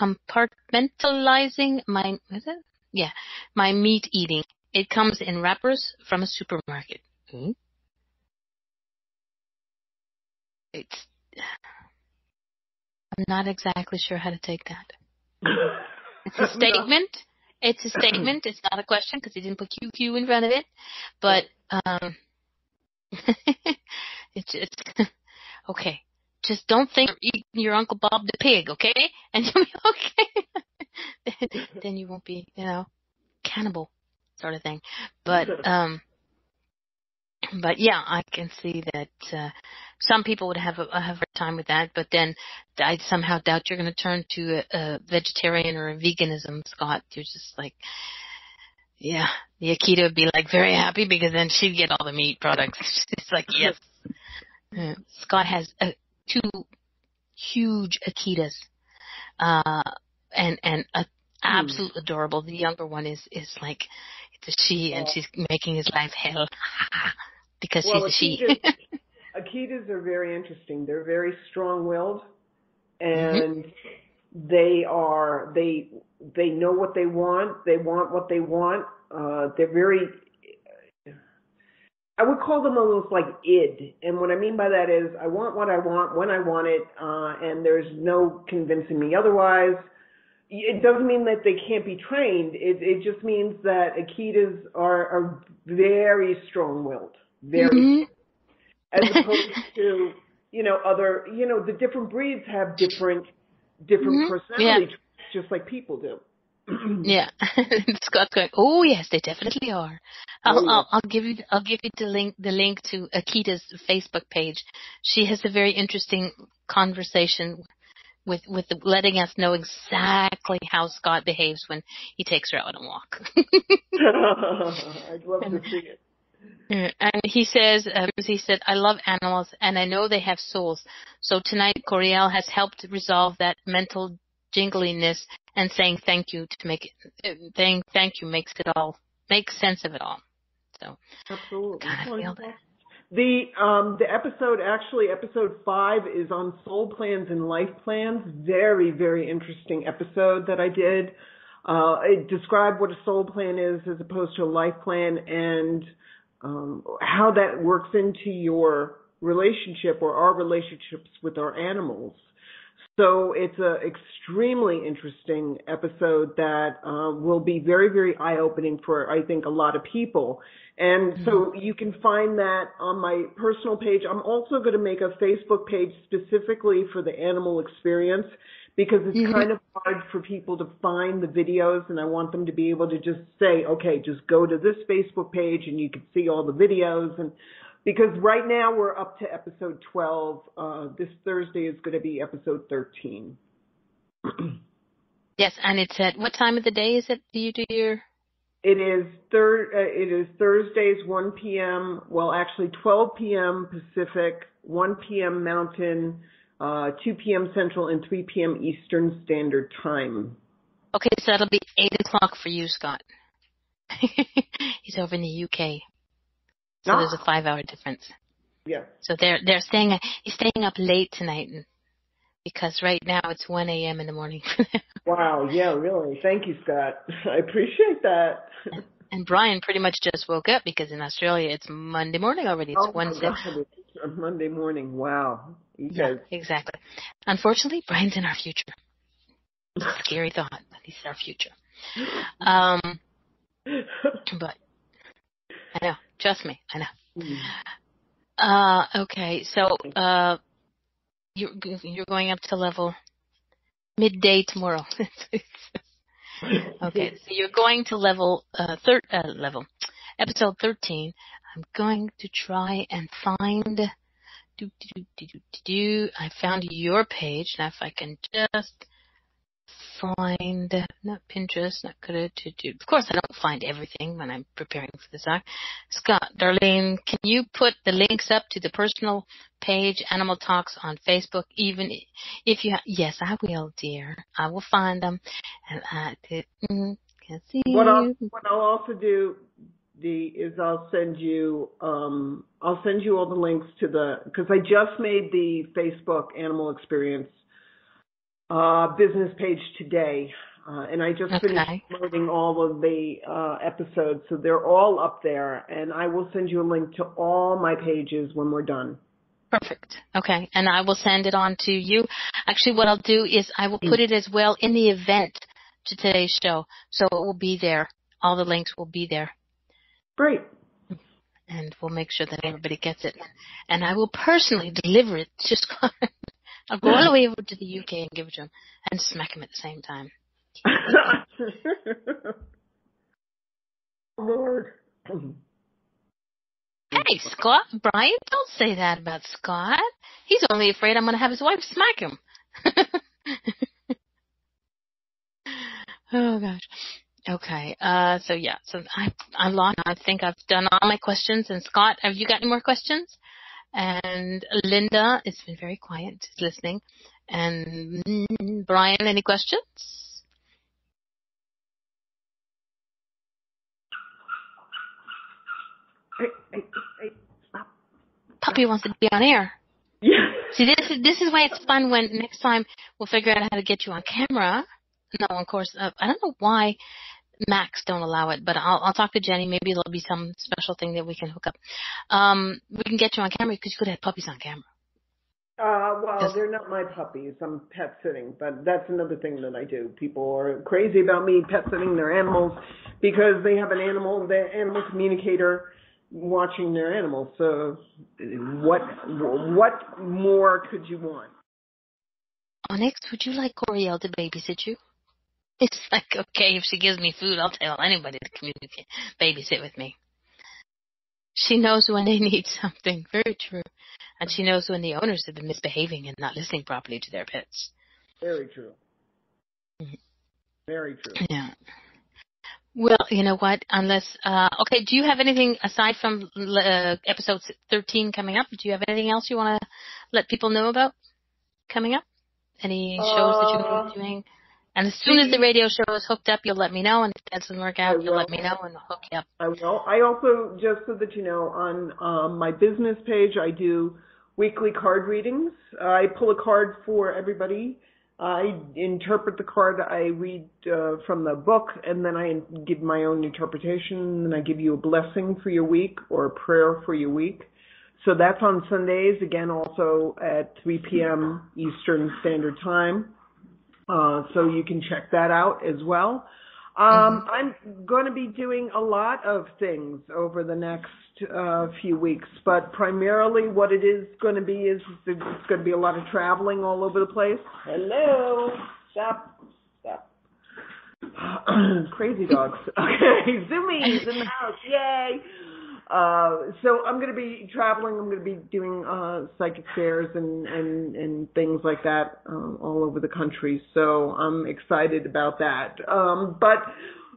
S1: compartmentalizing my meat eating. It comes in wrappers from a supermarket. I'm not exactly sure how to take that. It's a statement. No. It's a statement. It's not a question because he didn't put QQ in front of it. But it's okay. Just don't think you're eating your Uncle Bob the pig, okay? And you'll be okay. Then you won't be, cannibal sort of thing. But yeah, I can see that some people would have a hard time with that. But then I somehow doubt you're going to turn to a vegetarian or a veganism, Scott. You're just like, yeah, the Akita would be like very happy because then she'd get all the meat products. It's like, yes. Scott has 2 huge Akitas, and absolute adorable. The younger one is like, it's a she, and she's making his life hell because she's a she.
S2: Akitas are very interesting. They're very strong-willed, and they know what they want. They want what they want. They're very, I would call them almost like id. And what I mean by that is I want what I want when I want it, and there's no convincing me otherwise. It doesn't mean that they can't be trained. It just means that Akitas are very strong-willed, very, as opposed to, other, the different breeds have different personality traits, just like people do.
S1: Yeah. Scott's going, oh yes, they definitely are. I'll give you the link to Akita's Facebook page. She has a very interesting conversation with letting us know exactly how Scott behaves when he takes her out on a walk.
S2: I'd love to see it.
S1: And he said, I love animals and I know they have souls. So tonight, Coryelle has helped resolve that mental jingliness and saying thank you to make sense of it all. So
S2: absolutely,
S1: kind of feel that.
S2: The episode 5 is on soul plans and life plans. Very, very interesting episode that I did. It described what a soul plan is as opposed to a life plan, and how that works into your relationship or our relationships with our animals. So it's an extremely interesting episode that will be very, very eye-opening for, I think, a lot of people. And so you can find that on my personal page. I'm also going to make a Facebook page specifically for the animal experience because it's kind of hard for people to find the videos, and I want them to be able to just say, okay, just go to this Facebook page and you can see all the videos. And because right now we're up to episode 12. This Thursday is going to be episode 13.
S1: Yes, and it's at what time of the day is it? Do you do your?
S2: It is Thursdays, 1 p.m. Well, actually 12 p.m. Pacific, 1 p.m. Mountain, 2 p.m. Central, and 3 p.m. Eastern Standard Time.
S1: Okay, so that'll be 8 o'clock for you, Scott. He's over in the UK. So there's a 5-hour difference.
S2: Yeah.
S1: So he's staying up late tonight because right now it's 1 a.m. in the morning.
S2: Wow, yeah, really. Thank you, Scott. I appreciate that.
S1: And Brian pretty much just woke up because in Australia it's Monday morning already. It's Wednesday.
S2: It's Monday morning. Wow.
S1: Yeah, exactly. Unfortunately, Brian's in our future. Scary thought, but he's our future. But I know. Trust me, I know. Okay, so you're going up to level midday tomorrow. Okay, so you're going to level episode 13. I'm going to try and find. I found your page. Now, if I can just find, not Pinterest, not good to do. Of course, I don't find everything when I'm preparing for this talk. Scott, Darlene, can you put the links up to the personal page, Animal Talks, on Facebook, even if you yes, I will, dear. I will find them. And I can see
S2: what I'll also do is I'll send you all the links to because I just made the Facebook Animal Experience business page today, and I just finished promoting all of the episodes, so they're all up there, and I will send you a link to all my pages when we're done.
S1: Perfect. Okay, and I will send it on to you. Actually, what I'll do is I will put it as well in the event to today's show, so it will be there. All the links will be there.
S2: Great.
S1: And we'll make sure that everybody gets it. And I will personally deliver it. Just I'll go all the way over to the UK and give it to him and smack him at the same time.
S2: Lord.
S1: Hey, Scott, Brian, don't say that about Scott. He's only afraid I'm going to have his wife smack him. Oh, gosh. Okay. So I'm lost. I think I've done all my questions. And Scott, have you got any more questions? And Linda has been very quiet, listening. And Brian, any questions?
S2: Hey, stop.
S1: Puppy wants to be on air.
S2: Yeah.
S1: See, this is why it's fun when next time we'll figure out how to get you on camera. No, of course, I don't know why Macs don't allow it, but I'll talk to Jenny. Maybe there'll be some special thing that we can hook up. We can get you on camera because you could have puppies on camera.
S2: Well, they're not my puppies. I'm pet sitting, but that's another thing that I do. People are crazy about me pet sitting their animals because they have the animal communicator watching their animals. So what more could you want?
S1: Oh, next, would you like Coryelle to babysit you? It's like, okay, if she gives me food, I'll tell anybody to babysit with me. She knows when they need something. Very true. And she knows when the owners have been misbehaving and not listening properly to their pets.
S2: Very true. Very true.
S1: Yeah. Well, you know what? Okay, do you have anything aside from episode 13 coming up? Do you have anything else you want to let people know about coming up? Any shows that you're going to be doing? And as soon as the radio show is hooked up, you'll let me know. And if that doesn't work out, you'll let me know and I'll hook you up.
S2: I will. I also, just so that you know, on my business page, I do weekly card readings. I pull a card for everybody. I interpret the card I read from the book, and then I give my own interpretation, and I give you a blessing for your week or a prayer for your week. So that's on Sundays, again, also at 3 p.m. Eastern Standard Time. So you can check that out as well. I'm going to be doing a lot of things over the next few weeks, but primarily what it is going to be is there's going to be a lot of traveling all over the place. Hello. Stop. Crazy dogs. Okay. Zoomies in the house. Yay. So I'm going to be traveling. I'm going to be doing psychic fairs and things like that all over the country. So I'm excited about that. But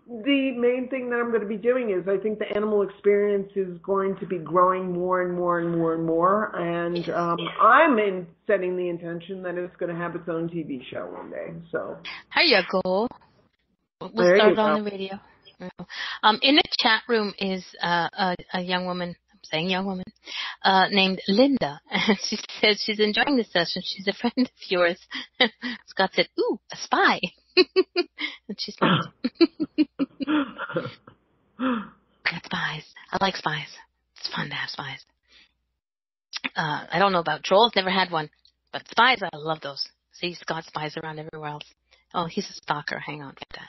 S2: the main thing that I'm going to be doing is I think the animal experience is going to be growing more and more and more and more. And I'm setting the intention that it's going to have its own TV show one day. So
S1: there you go. We'll start on the radio. In the chat room is a young woman, I'm saying young woman, named Linda. And she says she's enjoying the session. She's a friend of yours. Scott said, ooh, a spy. And she smiled. Got spies. I like spies. It's fun to have spies. I don't know about trolls, never had one. But spies, I love those. See, Scott spies around everywhere else. Oh, he's a stalker. Hang on, get that.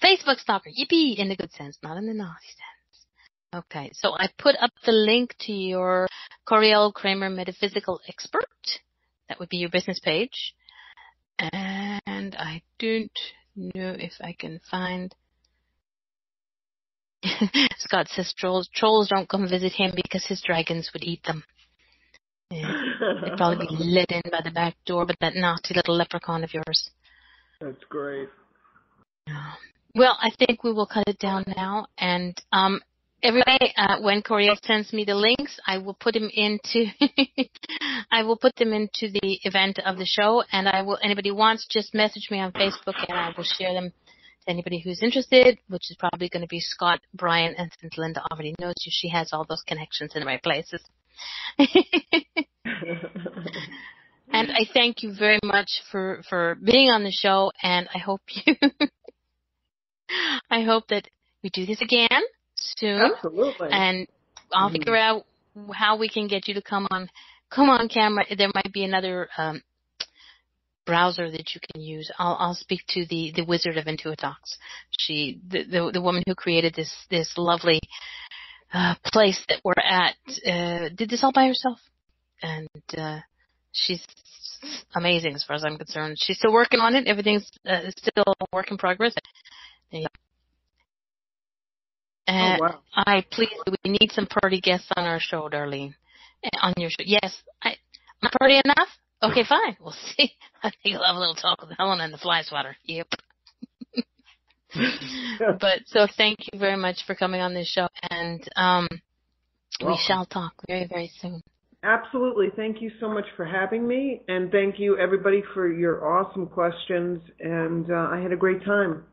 S1: Facebook stalker, yippee, in the good sense, not in the naughty sense. Okay, so I put up the link to your Coryelle Kramer Metaphysical Expert. That would be your business page. And I don't know if I can find... Scott says trolls don't come visit him because his dragons would eat them. Yeah, they'd probably be let in by the back door by that naughty little leprechaun of yours.
S2: That's great.
S1: Well, I think we will cut it down now. And everybody, when Coryelle sends me the links, I will put them into the event of the show. And anybody wants, just message me on Facebook, and I will share them to anybody who's interested, which is probably going to be Scott, Brian, and since Linda already knows you, she has all those connections in the right places. And I thank you very much for being on the show, and I hope that we do this again soon.
S2: Absolutely.
S1: And I'll figure out how we can get you to come on camera. There might be another browser that you can use. I'll speak to the Wizard of Intuitox. The woman who created this lovely place that we're at did this all by herself, and she's amazing as far as I'm concerned. She's still working on it. Everything's still a work in progress. Yeah.
S2: Oh, wow.
S1: Please, we need some party guests on our show, Darlene. On your show. Yes. I'm party enough? Okay, fine. We'll see. I think I'll have a little talk with Helen and the fly swatter. Yep. But so thank you very much for coming on this show, and we shall talk very, very soon.
S2: Absolutely. Thank you so much for having me, and thank you everybody for your awesome questions, and I had a great time.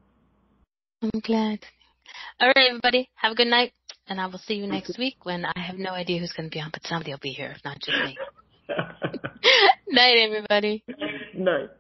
S1: I'm glad. All right, everybody, have a good night, and I will see you next week when I have no idea who's going to be on, but somebody will be here, if not just me. Night, everybody.
S2: Night.